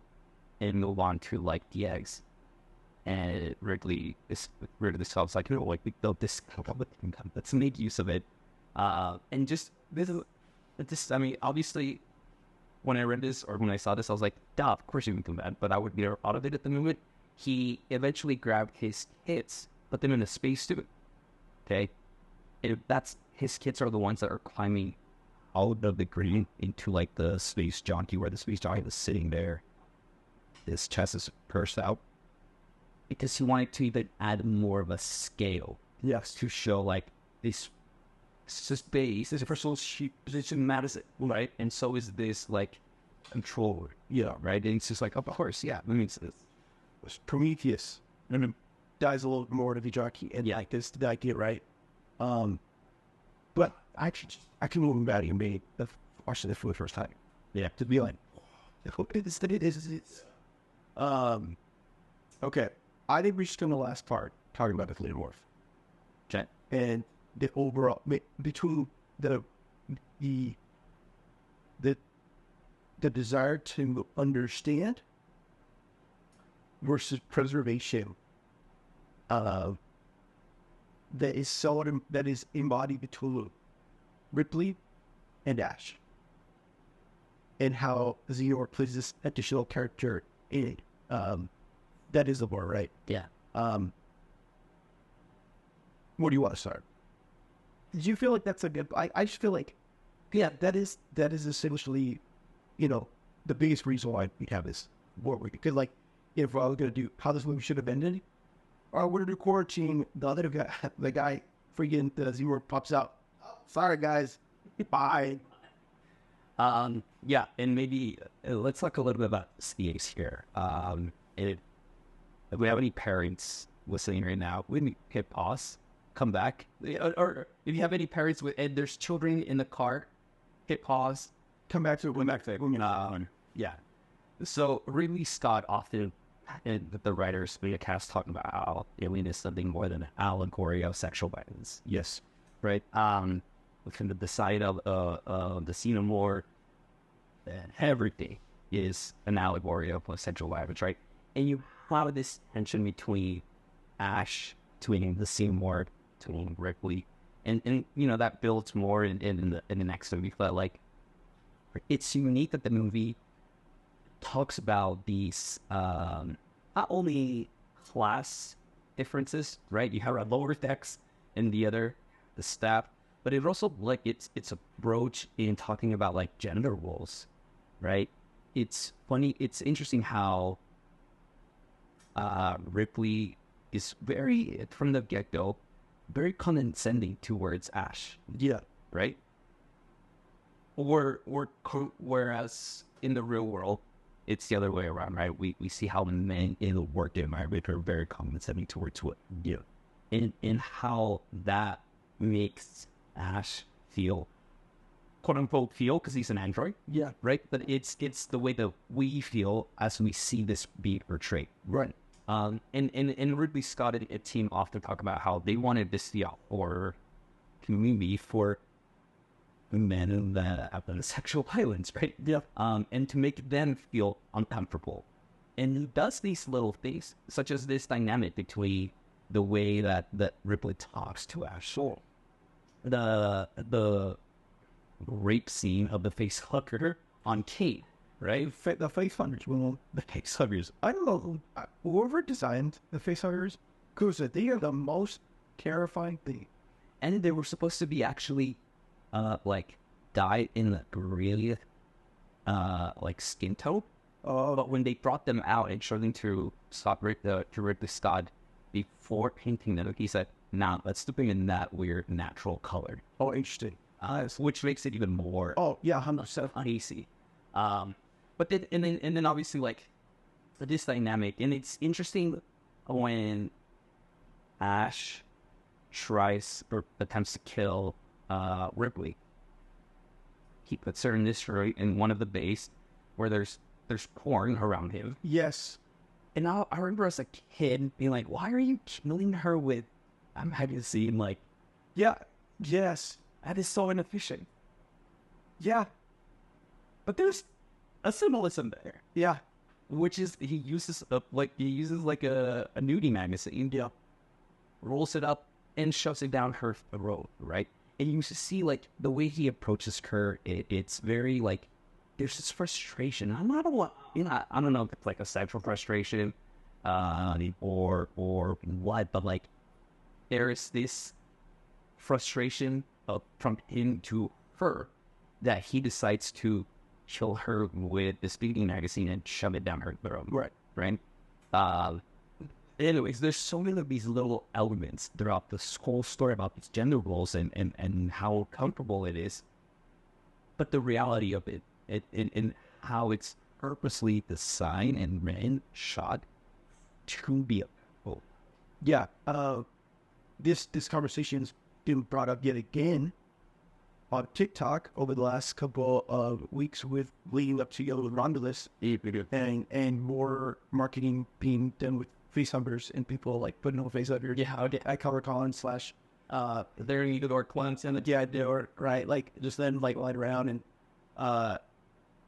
Speaker 2: and move on to like the eggs. And Ridley Scott's like, we built this, let's make use of it. And just this, I mean, obviously, when I read this or when I saw this, I was like, duh, of course you can do that. But I would be out of it at the moment. He eventually grabbed his kits, put them in a spacesuit. Okay, his kits are the ones that are climbing out of the green into like the space jockey, where the space jockey was sitting there. His chest is pursed out because he wanted to even add more of a scale.
Speaker 3: Yes,
Speaker 2: to show like this space, this personal position matters, right? And so is this like controller, right? And it's just like, of course, yeah, that makes sense.
Speaker 3: Prometheus, and it dies a little more to the jockey, and like this, the idea, right? But I can move about it and be watching it for the first time. Yeah, to be like, it's. Okay, I think we should spend the last part talking about the xenomorph.
Speaker 2: Okay.
Speaker 3: And the overall between the desire to understand versus preservation that is embodied between Ripley and Ash, and how Xenomorph plays this additional character in it. That is the more right.
Speaker 2: Yeah.
Speaker 3: Where do you want to start? Did you feel like that's a good? I just feel like, yeah, that is essentially, the biggest reason why we have this war. Because like, if I was gonna do how this movie should have ended, or we're gonna do quarantine, the other guy, freaking the Zero pops out. Sorry guys, bye.
Speaker 2: Yeah, and maybe let's talk a little bit about stakes here. If we have any parents listening right now, we can hit pause, come back, or if you have any parents and there's children in the car, hit pause,
Speaker 3: Come back to it.
Speaker 2: yeah. So Ridley Scott often, and the writers, the cast talking about how Alien is something more than an allegory of sexual violence.
Speaker 3: Yes.
Speaker 2: Right. Within the side of the xenomorph, everything is an allegory of sexual violence, right? And you have this tension between Ash, between the xenomorph, between Ripley, and that builds more in the next movie. But like, it's unique that the movie talks about these not only class differences, right? You have a lower decks and the staff, but it also like it's a broach in talking about like gender roles, right? It's funny. It's interesting how Ripley is very, from the get-go, very condescending towards Ash.
Speaker 3: Yeah.
Speaker 2: Right? Whereas in the real world, it's the other way around, right? We see how men in the work environment are very condescending towards what you do. And how that makes Ash feel, quote unquote, because he's an android.
Speaker 3: Yeah.
Speaker 2: Right? But it's the way that we feel as we see this be portrayed.
Speaker 3: Right.
Speaker 2: And Ridley Scott and a team often talk about how they wanted this to be a horror community for men that have done sexual violence, right?
Speaker 3: Yeah.
Speaker 2: And to make them feel uncomfortable. And he does these little things, such as this dynamic between the way that Ripley talks to Ash.
Speaker 3: Sure.
Speaker 2: The rape scene of the face hugger on Kate, right?
Speaker 3: The face huggers. Well,
Speaker 2: The face huggers.
Speaker 3: I don't know whoever designed the face huggers, because they are the most terrifying thing.
Speaker 2: And they were supposed to be actually like dyed in the really like skin tone. But when they brought them out and showed them to Ridley Scott before painting them, he said, "Nah, let's do it in that weird natural color."
Speaker 3: Oh, interesting.
Speaker 2: Which makes it even more
Speaker 3: Oh, yeah, 100%.
Speaker 2: uneasy. But then obviously like this dynamic, and it's interesting when Ash tries or attempts to kill Ripley. He puts her in this room in one of the bays where there's porn around him.
Speaker 3: Yes.
Speaker 2: And I remember as a kid being like, why are you killing her with, I'm having a scene like,
Speaker 3: Yeah. Yes.
Speaker 2: that is so inefficient.
Speaker 3: Yeah.
Speaker 2: But there's a symbolism there,
Speaker 3: Yeah.
Speaker 2: which is he uses a nudie magazine,
Speaker 3: Yeah.
Speaker 2: rolls it up and shoves it down her throat, right? And you see like the way he approaches her, it's very like there's this frustration. I don't know if it's like a sexual frustration, or what, but like there is this frustration from him to her that he decides to kill her with this nudie magazine and shove it down her throat. Right. Anyways, there's so many of these little elements throughout this whole story about these gender roles and how comfortable it is. But the reality of it, and how it's purposely designed and shot to be uncomfortable.
Speaker 3: Yeah. This conversation's been brought up yet again on TikTok over the last couple of weeks with leading up to Yellow with Romulus and more marketing being done with facehuggers and people like putting on facehuggers.
Speaker 2: Yeah,
Speaker 3: I cover Colin slash
Speaker 2: there you go, or Clemson. And
Speaker 3: yeah, they were right. Like just then like light around and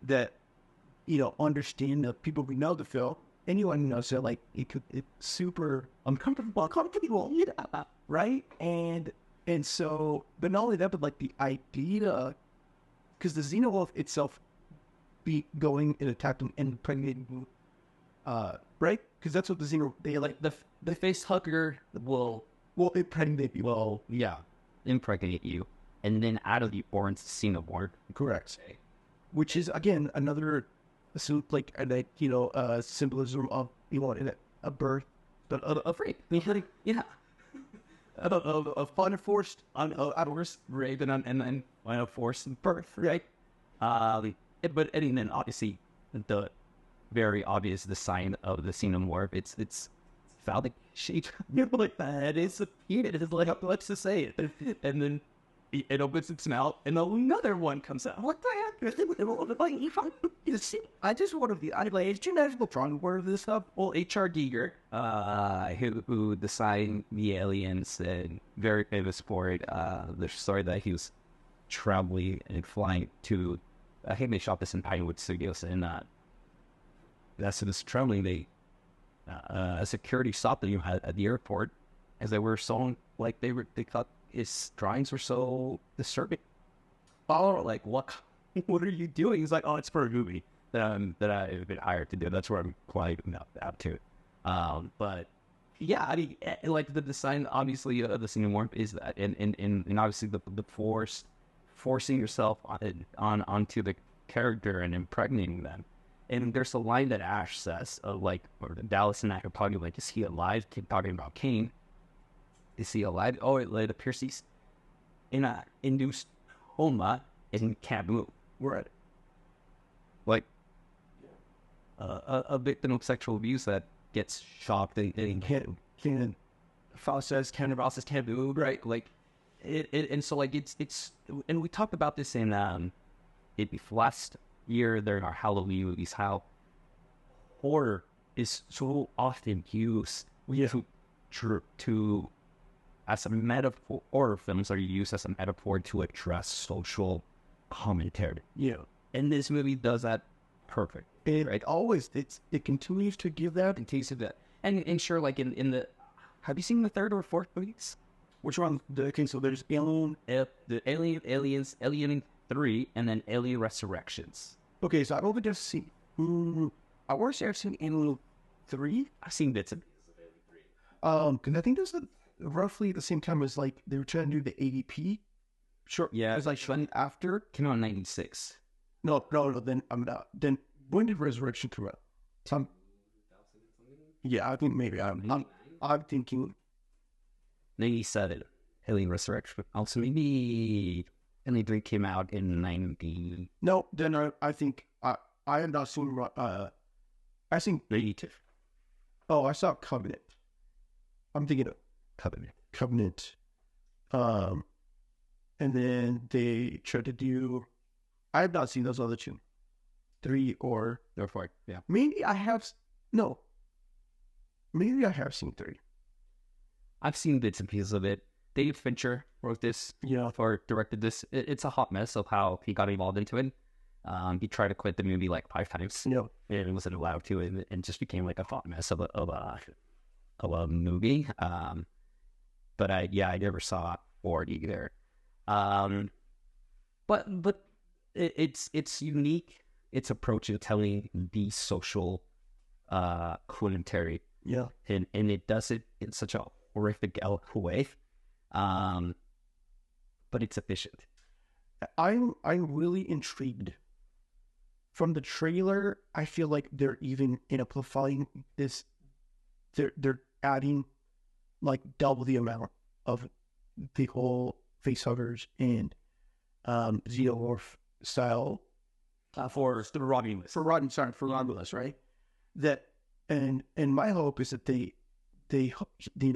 Speaker 3: that understand the people who know the film. Anyone who knows it, like it's super uncomfortable, right? And so, but not only that, but like the idea, because the xenomorph itself be going and attacking and impregnating, right? Because that's what the xenomorph they like
Speaker 2: the face hugger will
Speaker 3: impregnate you.
Speaker 2: Well, yeah, impregnate you, and then out of the born xenomorph.
Speaker 3: Correct. Which is again another like symbolism of a birth, but of rape.
Speaker 2: Yeah.
Speaker 3: Of unforced, unforced
Speaker 2: rape and unforced birth, right? But and then obviously the very obvious the sign of the xenomorph. It's phallic shape. Like that is a penis. It's like let's just say it, and then it opens its mouth, and another one comes out. What the heck?
Speaker 3: I just want to be. Is genetic trying word of this stuff?
Speaker 2: Well, H.R. Giger, who designed the aliens, and very famous for it. The story that he was traveling and flying to. I think they shot this in Pinewood Studios, and as he was traveling, a security stopped him at the airport as they were so like they thought his drawings were so disturbing. Oh, like what are you doing? He's like, oh, it's for a movie that I've been hired to do. That's where I'm flying out to. But yeah, I mean, like the design, obviously, the xenomorph is that, and obviously the forcing yourself onto the character and impregnating them. And there's a line that Ash says, or Dallas and I are talking like, is he alive? Talking about Kane. Is he alive? Oh, it appears he's in a induced coma and can't move.
Speaker 3: Right.
Speaker 2: Like a victim of sexual abuse that gets shocked and
Speaker 3: can't.
Speaker 2: Faust says can't move. Right. Like it and so like it's and we talked about this in last year during our Halloween movies, how horror is so often used to as a metaphor. Horror films are used as a metaphor to address social commentary.
Speaker 3: Yeah,
Speaker 2: and this movie does that perfect.
Speaker 3: It always it continues to give that
Speaker 2: and taste of that. And sure, like in the, have you seen the third or fourth movies?
Speaker 3: Which one? Okay, so there's Alien,
Speaker 2: Aliens, Alien 3, and then Alien Resurrections.
Speaker 3: Okay, so I've only just seen. I want to say I've seen Alien 3.
Speaker 2: I've seen bits of
Speaker 3: because I think there's roughly the same time as like they were trying to do the ADP.
Speaker 2: Sure. Yeah.
Speaker 3: It was like after.
Speaker 2: Came out in 96.
Speaker 3: No. Then I'm not. Then when did Resurrection come out? Yeah, I think maybe I'm thinking
Speaker 2: 97. Alien Resurrection. Also maybe Alien 3 came out in 90.
Speaker 3: No, then I think I have not seen. I think
Speaker 2: 92.
Speaker 3: Oh, I saw Covenant. I'm thinking of Covenant. And then they tried to do. I have not seen those other two, 3 or
Speaker 2: 4. Yeah,
Speaker 3: maybe I have. No, maybe I have seen 3.
Speaker 2: I've seen bits and pieces of it. David Fincher wrote this, or directed this. It's a hot mess of how he got involved into it. He tried to quit the movie like 5 times. And wasn't allowed to, and just became like a hot mess of a movie. But I never saw Ford either. But it's unique. Its approach to telling the social commentary.
Speaker 3: Yeah,
Speaker 2: and it does it in such a horrific way. But it's efficient.
Speaker 3: I'm really intrigued. From the trailer, I feel like they're even amplifying this. They're adding like double the amount of the whole facehuggers and xenomorph style
Speaker 2: for Romulus.
Speaker 3: For Romulus, right? That and my hope is that they stay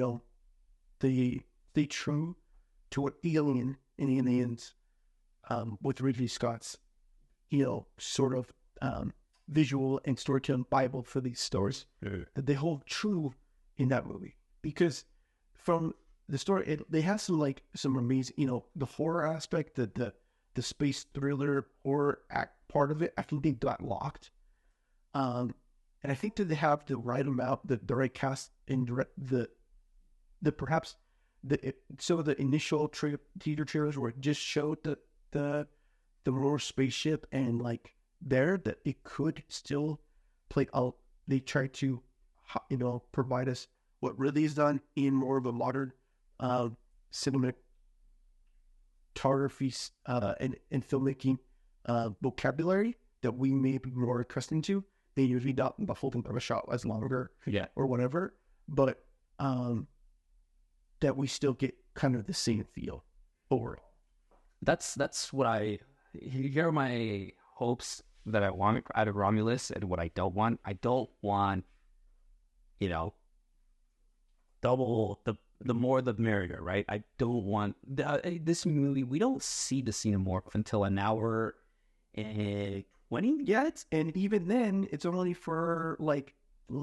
Speaker 3: true to what Alien and Aliens with Ridley Scott's, sort of visual and storytelling Bible for these stories, that they hold true in that movie. Because from the story, they have some amazing, the horror aspect, the space thriller horror act part of it. I think they got locked. And I think that they have the right amount, the right cast, and perhaps some of the initial teaser trailers where it just showed the roar spaceship and that it could still play out. They try to provide us what Ridley's done in more of a modern cinematography and filmmaking vocabulary that we may be more accustomed to. They usually not the holding of a shot as longer, or whatever, but that we still get kind of the same feel overall.
Speaker 2: That's what here are my hopes that I want out of Romulus, and what I don't want. I don't want, double the more the merrier, right? I don't want this movie. We don't see the xenomorph until an hour and 20 yet,
Speaker 3: and even then, it's only for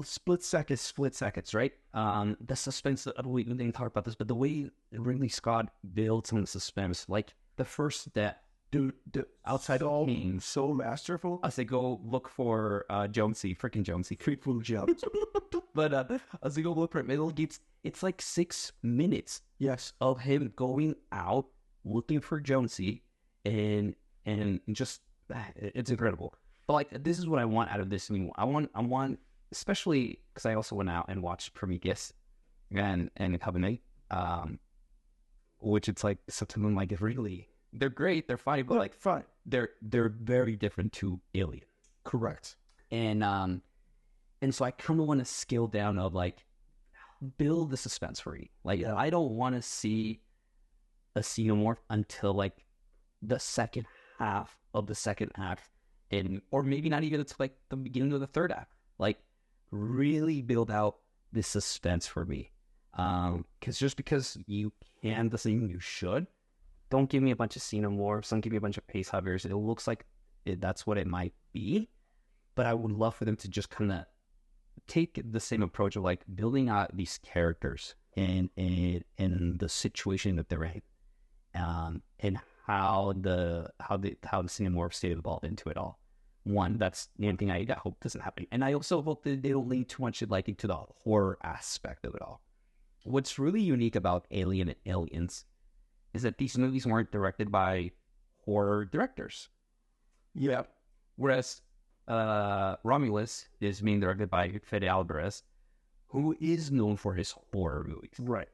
Speaker 3: split seconds,
Speaker 2: right? The suspense. We didn't talk about this, but the way Ridley Scott builds on the suspense, the first step.
Speaker 3: Dude, outside all so masterful.
Speaker 2: As they go look for Jonesy, freaking Jonesy,
Speaker 3: Jones.
Speaker 2: But as they go look for him, it's 6 minutes,
Speaker 3: yes,
Speaker 2: of him going out looking for Jonesy, and just it's incredible. But this is what I want out of this movie. I want, especially because I also went out and watched Prometheus and Covenant, which it's something really. They're great. They're funny, but
Speaker 3: fun.
Speaker 2: They're very different to Alien.
Speaker 3: Correct.
Speaker 2: And so I kind of want to scale down of build the suspense for me. I don't want to see a xenomorph until the second half of the second act, or maybe not even until the beginning of the third act. Really build out the suspense for me. Because you can the thing, you should. Don't give me a bunch of xenomorphs. Don't give me a bunch of pace hovers. It looks like that's what it might be. But I would love for them to just kind of take the same approach of building out these characters and the situation that they're in, and how the xenomorphs stay involved into it all. One, that's one thing I hope doesn't happen. And I also hope that they don't lean too much into the horror aspect of it all. What's really unique about Alien and Aliens is that these movies weren't directed by horror directors.
Speaker 3: Yeah.
Speaker 2: Whereas Romulus is being directed by Fede Alvarez, who is known for his horror movies.
Speaker 3: Right.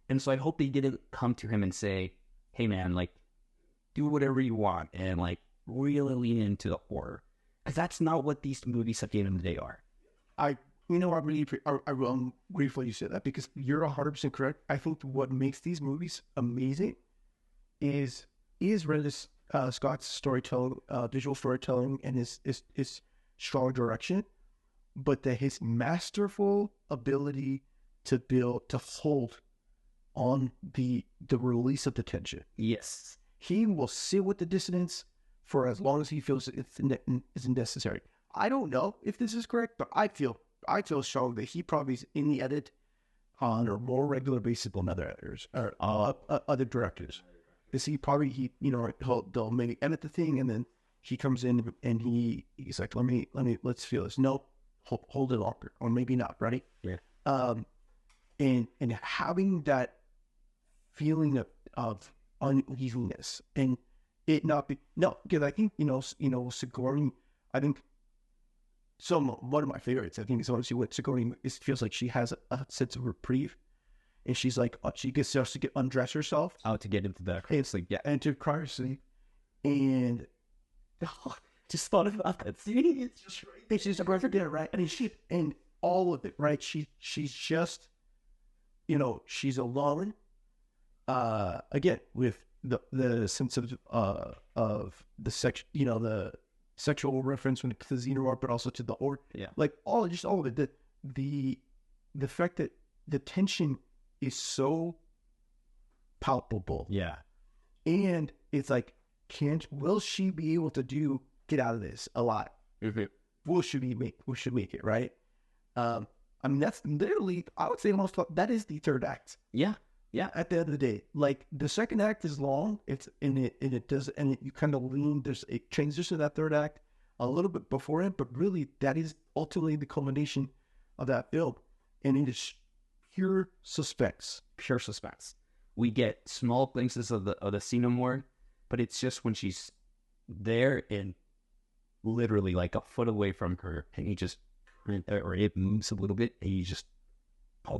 Speaker 2: And so I hope they didn't come to him and say, hey man, do whatever you want and really lean into the horror. Because that's not what these movies at the end of the day are.
Speaker 3: I'm grateful you said that, because you're 100% correct. I think what makes these movies amazing is Ridley Scott's storytelling, visual storytelling, and his strong direction, but that his masterful ability to hold on the release of the tension.
Speaker 2: Yes.
Speaker 3: He will sit with the dissonance for as long as he feels it's necessary. I don't know if this is correct, but I feel strong that he probably is in the edit on a more regular basis than other editors or other directors. Because they'll maybe edit the thing, and then he comes in and he's like, let's feel this. Nope, hold it longer, or maybe not. Ready?
Speaker 2: Yeah.
Speaker 3: And having that feeling of uneasiness, and it not be because I think Sigourney. I think one of my favorites. I think is honestly what Sigourney. It feels like she has a sense of reprieve. And she's she gets to undress herself.
Speaker 2: To get into the sleep, yeah.
Speaker 3: And to cry her sleep. And just thought about that. See, it's just right. She's a right? And all of it, right? She's just, she's alone. Again, with the sense of the sex, the sexual reference when it to the xenomorph, but also to the horror.
Speaker 2: Yeah.
Speaker 3: All of it. The fact that the tension is so palpable.
Speaker 2: Yeah.
Speaker 3: And it's will she be able to get out of this alive?
Speaker 2: Mm-hmm.
Speaker 3: Will she make it, right? I mean, that's literally, I would say that is the third act.
Speaker 2: Yeah. Yeah.
Speaker 3: At the end of the day, like the second act is long. You kind of lean. There's a transition to that third act a little bit before it, but really that is ultimately the culmination of that film, and it is pure suspense.
Speaker 2: Pure suspense. We get small glimpses of the xenomorph, but it's just when she's there and literally like a foot away from her, and it moves a little bit, and you just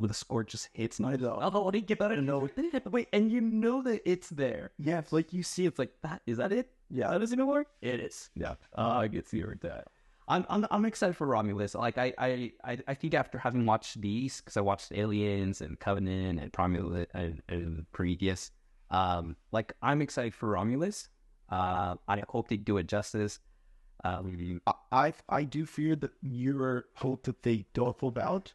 Speaker 2: the score just hits. Not oh, what do you get out of it? Wait, and you know that it's there.
Speaker 3: Yeah,
Speaker 2: like you see, it's like that. Is that it? Yeah, that doesn't work. It is. Yeah, I get to hear that. I'm excited for Romulus. Like I think after having watched these, because I watched Aliens and Covenant and Romulus and Prometheus, like I'm excited for Romulus. I hope they do it justice.
Speaker 3: I do fear that your hope that they don't hold out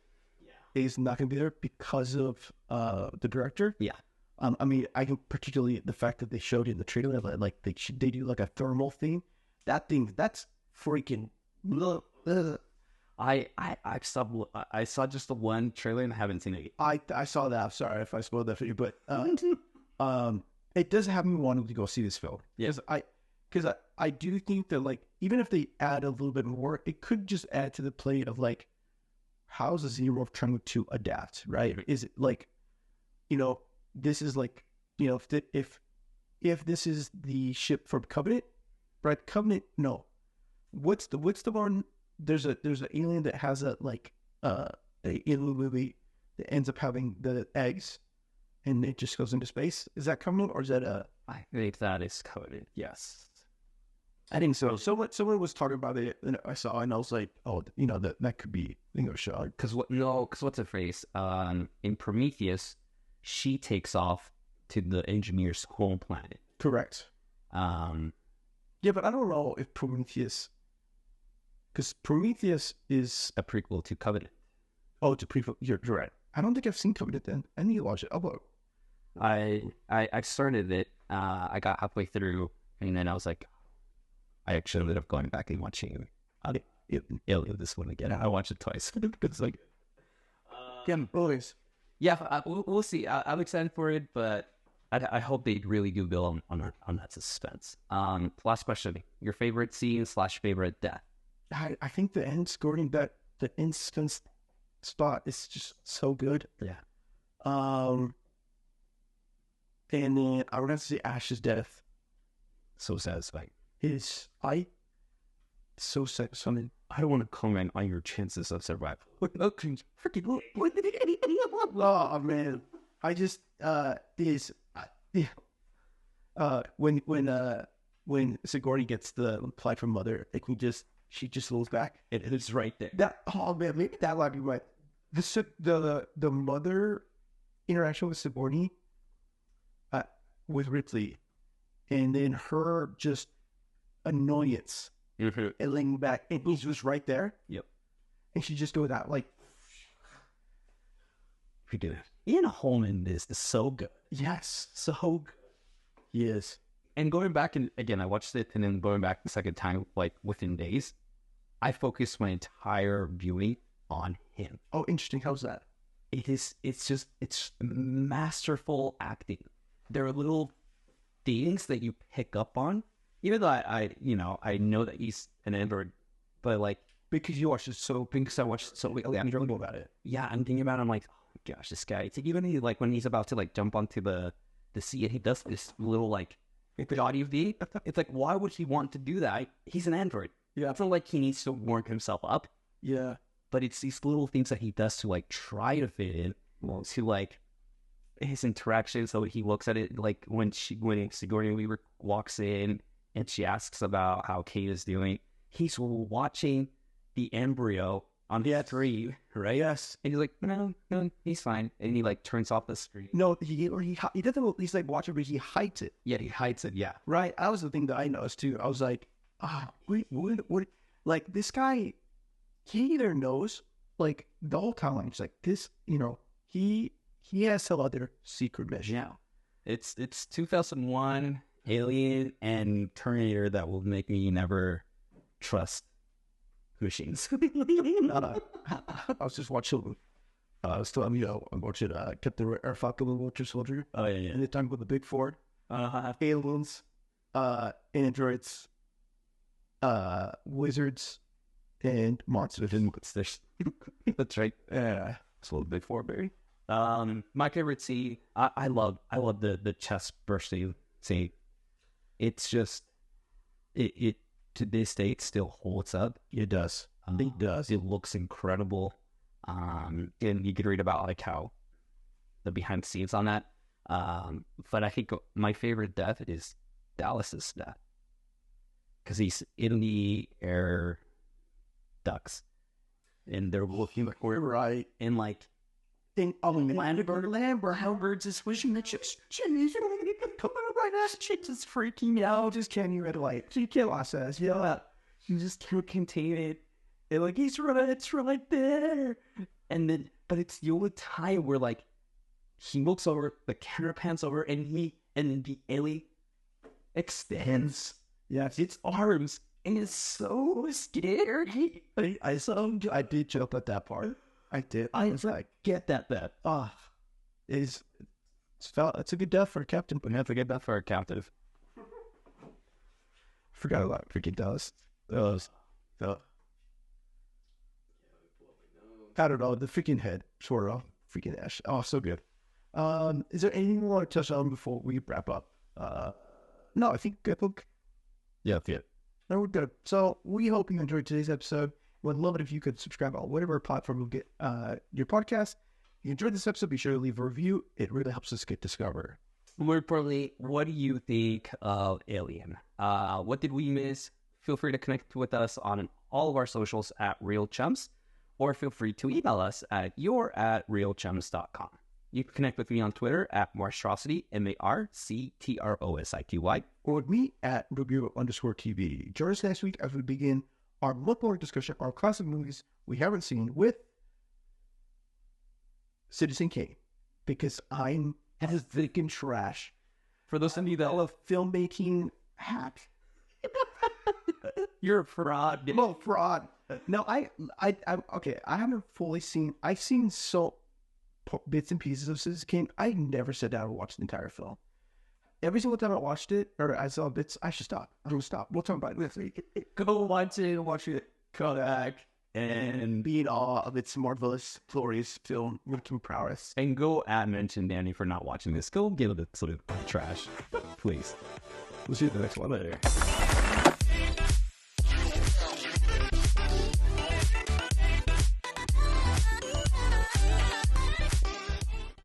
Speaker 3: is not going to be there because of the director.
Speaker 2: Yeah.
Speaker 3: I mean, I can particularly the fact that they showed in the trailer that like they do like a thermal thing. That's freaking.
Speaker 2: I saw just the one trailer and I haven't seen it.
Speaker 3: I saw that. I'm sorry if I spoiled that for you, but it does have me wanting to go see this film.
Speaker 2: Yes,
Speaker 3: because I do think that like even if they add a little bit more, it could just add to the plate of like how's the xenomorph trying to adapt, right? Is it like, this is like, if this is the ship from Covenant, right? Covenant, no. What's the one? There's an alien that has a like in the movie that ends up having the eggs, and it just goes into space. Is that Covenant or is that
Speaker 2: I think that is Covenant. Yes,
Speaker 3: I think so. Someone was talking about it, and I saw, and I was like, oh, that could be shot.
Speaker 2: Because what's the phrase? In Prometheus, she takes off to the engineer's home planet.
Speaker 3: Correct. Yeah, but I don't know if Prometheus, because Prometheus is
Speaker 2: a prequel to Covenant.
Speaker 3: Oh, it's a prequel. You're right. I don't think I've seen Covenant then. I need to watch it.
Speaker 2: I started it. I got halfway through, and then I was like, I actually ended up going back and watching this one again. I watched it twice. It's like, we'll see. I'm excited for it, but I hope they really do build on that suspense. Last question: your favorite scene / favorite death?
Speaker 3: I think the end scoring the instant spot is just so good.
Speaker 2: Yeah.
Speaker 3: And then I would have to say Ash's death.
Speaker 2: So satisfying.
Speaker 3: So satisfying.
Speaker 2: I don't want to comment on your chances of survival.
Speaker 3: Oh man, I just when Sigourney gets the reply from Mother, she just looks back
Speaker 2: and it's right there.
Speaker 3: Maybe that might be right. The Mother interaction with Sigourney, with Ripley, and then her just annoyance and laying back, and he's just right there.
Speaker 2: Yep.
Speaker 3: And she just goes out like,
Speaker 2: Ian Holman is so good.
Speaker 3: Yes,
Speaker 2: so good.
Speaker 3: He is.
Speaker 2: And going back, and again, I watched it, and then going back the second time, like within days, I focused my entire viewing on him.
Speaker 3: Oh, interesting. How's that?
Speaker 2: It's masterful acting. There are little things that you pick up on, even though I know that he's an android, but like,
Speaker 3: because I watched it so I'm thinking about it.
Speaker 2: Yeah, I'm thinking about it, I'm like, oh my gosh, this guy. It's like, even like when he's about to like jump onto the sea, and he does this little like body of the. It's like, why would he want to do that? He's an android.
Speaker 3: Yeah,
Speaker 2: it's not like he needs to work himself up.
Speaker 3: Yeah,
Speaker 2: but it's these little things that he does to like try to fit in, to like his interaction. So he looks at it like when Sigourney Weaver walks in and she asks about how Kate is doing. He's watching the embryo on the tree, right?
Speaker 3: Yes.
Speaker 2: And he's like, no, he's fine. And he like turns off the screen.
Speaker 3: No, he doesn't. He's like watching, but he hides it.
Speaker 2: Yeah, he hides it. Yeah,
Speaker 3: right. That was the thing that I noticed too. I was like, what? Like this guy, he either knows, like the whole time, it's like this. He has some other secret mission.
Speaker 2: Yeah, it's 2001. Alien and Terminator that will make me never trust machines.
Speaker 3: I was just watching. I'm watching Captain Airfalcon and Winter Soldier.
Speaker 2: Oh yeah,
Speaker 3: And they're talking about the big four: aliens, androids, wizards, and monsters.
Speaker 2: That's right.
Speaker 3: Yeah, it's a little big four, baby.
Speaker 2: My favorite scene. I love the chest bursting scene. It's just it to this day it still holds up.
Speaker 3: It does.
Speaker 2: It does. It looks incredible. And you can read about like how the behind the scenes on that. But I think my favorite death is Dallas's death because he's in the air ducts and they're looking for
Speaker 3: Right.
Speaker 2: and like
Speaker 3: Think of Lambert, how birds is wishing that chips. Come on, right now, chips is freaking out. Just can't even like. She kill us, yeah.
Speaker 2: you just can't contain it. And like it's right there. And then but it's the only time where like he looks over, the camera pans over and then the alien extends its arms and it's so scary.
Speaker 3: I did joke at that part. I did.
Speaker 2: I was like, get that.
Speaker 3: It's a good death for a captain.
Speaker 2: We have to get that for a captive.
Speaker 3: Forgot about freaking Dallas. I don't know, the freaking head, sort of. Freaking Ash. Oh, so good. Is there anything you want to touch on before we wrap up? No, I think good book.
Speaker 2: Yeah, that's it.
Speaker 3: No, we're good. So we hope you enjoyed today's episode. Would love it if you could subscribe on whatever platform you get your podcast. If you enjoyed this episode, be sure to leave a review. It really helps us get discovered.
Speaker 2: More importantly, what do you think of Alien? What did we miss? Feel free to connect with us on all of our socials at Real Chums, or feel free to email us at realchums.com. You can connect with me on Twitter at Marstrosity, MARCTROSITY.
Speaker 3: Or with me at review_TV. Join us next week as we begin our month-long discussion on classic movies we haven't seen with Citizen Kane. Because I'm as freaking trash.
Speaker 2: For those of you that
Speaker 3: love filmmaking hack.
Speaker 2: You're a fraud.
Speaker 3: No, fraud. No, I'm okay. I haven't fully seen. I've seen bits and pieces of Citizen Kane. I never sat down and watched the entire film. Every single time I watched it, or I saw bits, I should stop. I'm gonna stop. We'll talk about it next week.
Speaker 2: Go watch it, come back,
Speaker 3: and be in awe of its marvelous, glorious film making prowess.
Speaker 2: And go mention Danny for not watching this. Go give it a sort of trash, please.
Speaker 3: We'll see you in the next one later.